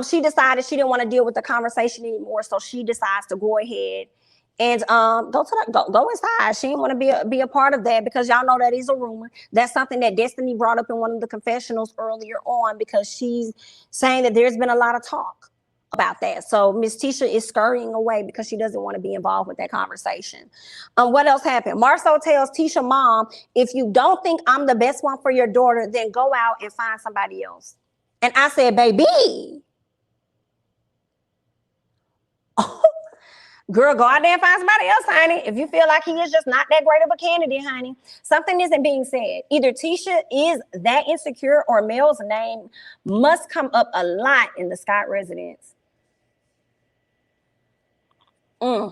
She decided she didn't want to deal with the conversation anymore, so she decides to go ahead and go inside. She didn't want to be a part of that, because y'all know that is a rumor. That's something that Destiny brought up in one of the confessionals earlier on, because she's saying that there's been a lot of talk about that. So Miss Tisha is scurrying away because she doesn't want to be involved with that conversation. What else happened? Marlo tells Tisha mom, if you don't think I'm the best one for your daughter, then go out and find somebody else. And I said, baby, girl, go out there and find somebody else, honey. If you feel like he is just not that great of a candidate, honey, something isn't being said. Either Tisha is that insecure, or Mel's name must come up a lot in the Scott residence. I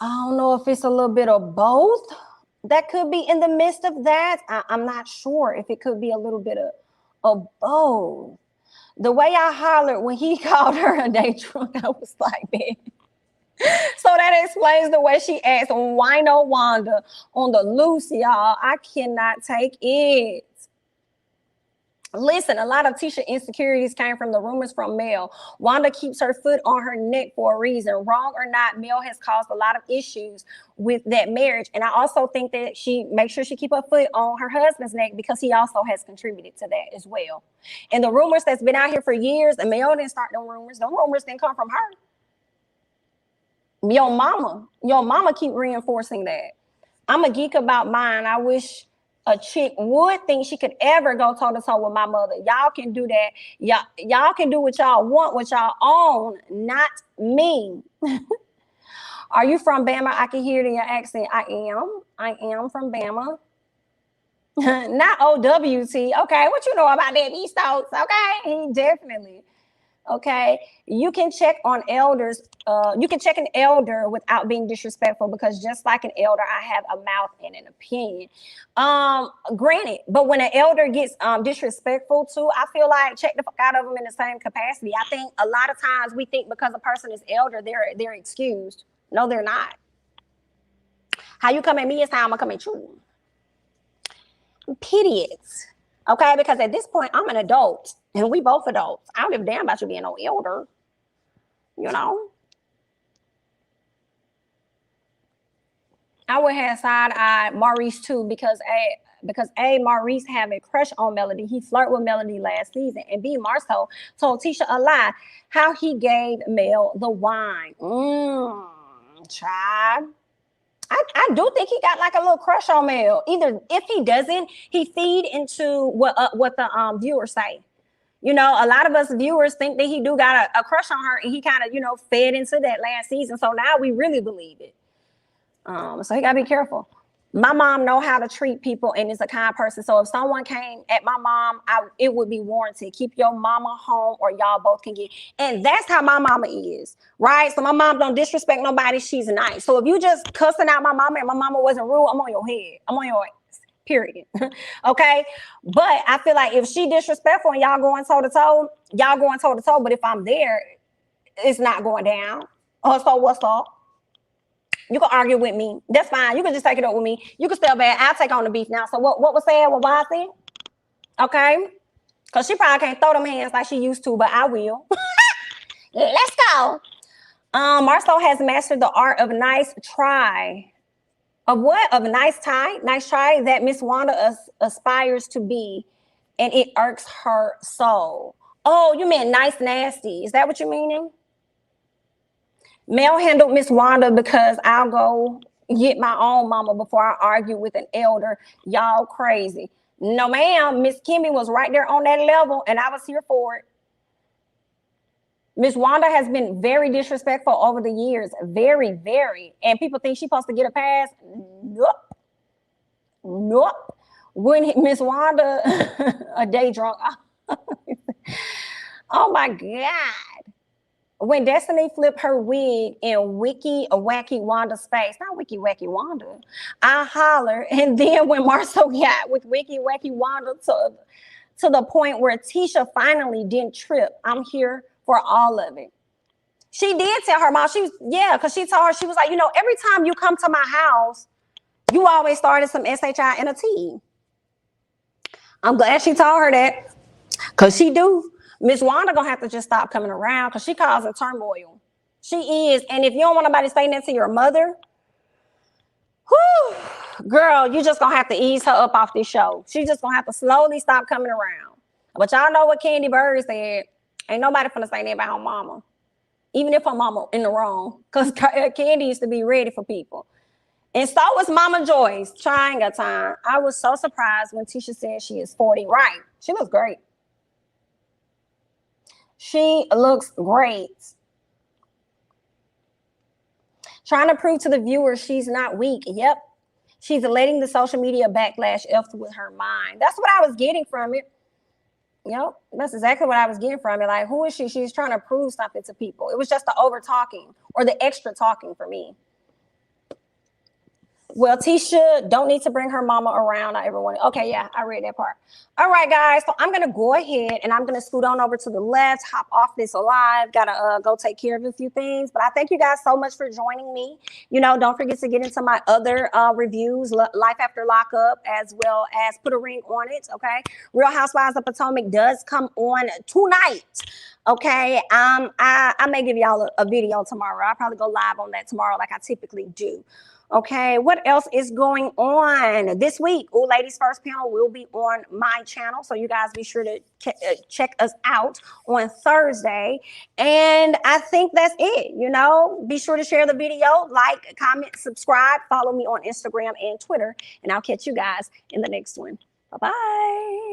don't know if it's a little bit of both that could be in the midst of that. I'm not sure if it could be a little bit of both. The way I hollered when he called her a day drunk, I was like, man. So that explains the way she acts on Wino Wanda on the loose, y'all. I cannot take it. Listen, a lot of Tisha insecurities came from the rumors from Mel. Wanda keeps her foot on her neck for a reason. Wrong or not, Mel has caused a lot of issues with that marriage. And I also think that she makes sure she keep her foot on her husband's neck, because he also has contributed to that as well. And the rumors that's been out here for years, and Mel didn't start them rumors. Them rumors didn't come from her. Your mama keep reinforcing that. I'm a geek about mine. I wish a chick would think she could ever go toe-to-toe with my mother. Y'all can do that. Y'all can do what y'all want, what y'all own, not me. Are you from Bama? I can hear it in your accent. I am from Bama. Not OWT. Okay, what you know about that? These thoughts. Okay, definitely. Okay, you can check on elders. You can check an elder without being disrespectful, because just like an elder, I have a mouth and an opinion. Granted, but when an elder gets disrespectful too, I feel like check the fuck out of them in the same capacity. I think a lot of times we think because a person is elder, they're excused. No, they're not. How you come at me is how I'm gonna come at you. Period. Okay, because at this point I'm an adult and we both adults. I don't give a damn about you being no elder, you know. I would have side-eyed Maurice too, because Maurice have a crush on Melody. He flirted with Melody last season, and B, Marcel told Tisha a lie how he gave Mel the wine. Child. I do think he got like a little crush on Mel. Either if he doesn't, he feed into what the viewers say. You know, a lot of us viewers think that he do got a crush on her, and he kind of, you know, fed into that last season. So now we really believe it. So he gotta be careful. My mom know how to treat people and is a kind person. So if someone came at my mom, it would be warranted. Keep your mama home or y'all both can get. And that's how my mama is, right? So my mom don't disrespect nobody. She's nice. So if you just cussing out my mama and my mama wasn't rude, I'm on your head. I'm on your ass, period. Okay? But I feel like if she disrespectful and y'all going toe-to-toe, y'all going toe-to-toe. But if I'm there, it's not going down. So what's up? You can argue with me. That's fine. You can just take it up with me. You can still bad. I'll take on the beef now. So what was said? What I said? Okay. Because she probably can't throw them hands like she used to, but I will. Let's go. Marlo has mastered the art of nice try. Of what? Of a nice tie? Nice try that Miss Wanda aspires to be, and it irks her soul. Oh, you meant nice nasty. Is that what you're meaning? Mel handled Miss Wanda because I'll go get my own mama before I argue with an elder. Y'all crazy. No, ma'am. Miss Kimmi was right there on that level, and I was here for it. Miss Wanda has been very disrespectful over the years. Very, very. And people think she's supposed to get a pass. Nope. Nope. When Miss Wanda, a day drunk. Oh, my God. When Destiny flipped her wig in Wiki Wacky Wanda's face, not Wiki Wacky Wanda, I holler. And then when Marlo got with Wiki Wacky Wanda to the point where Tisha finally didn't trip, I'm here for all of it. She did tell her mom, because she told her, she was like, you know, every time you come to my house, you always started some SHI and a T. I'm glad she told her that, because she do. Miss Wanda gonna have to just stop coming around because she causing turmoil. She is. And if you don't want nobody saying that to your mother, whew, girl, you just gonna have to ease her up off this show. She just gonna have to slowly stop coming around. But y'all know what Kandi Bird said. Ain't nobody finna say that about her mama. Even if her mama in the wrong. Because Kandi used to be ready for people. And so was Mama Joyce trying a time. I was so surprised when Tisha said she is 40. Right. She looks great. She looks great. Trying to prove to the viewers she's not weak. Yep. She's letting the social media backlash F with her mind. That's what I was getting from it. Yep. That's exactly what I was getting from it. Like, who is she? She's trying to prove something to people. It was just the over talking or the extra talking for me. Well, Tisha don't need to bring her mama around. Not everyone. Okay, yeah, I read that part. All right, guys. So I'm gonna go ahead and I'm gonna scoot on over to the left, hop off this live. Gotta go take care of a few things. But I thank you guys so much for joining me. You know, don't forget to get into my other reviews, Life After Lockup, as well as Put a Ring on It. Okay, Real Housewives of Potomac does come on tonight. Okay, I may give y'all a video tomorrow. I'll probably go live on that tomorrow, like I typically do. Okay, what else is going on this week? Oh, Ladies First panel will be on my channel, so you guys be sure to check us out on Thursday. And I think that's it. You know, be sure to share the video, like, comment, subscribe, follow me on Instagram and Twitter, and I'll catch you guys in the next one. Bye-bye.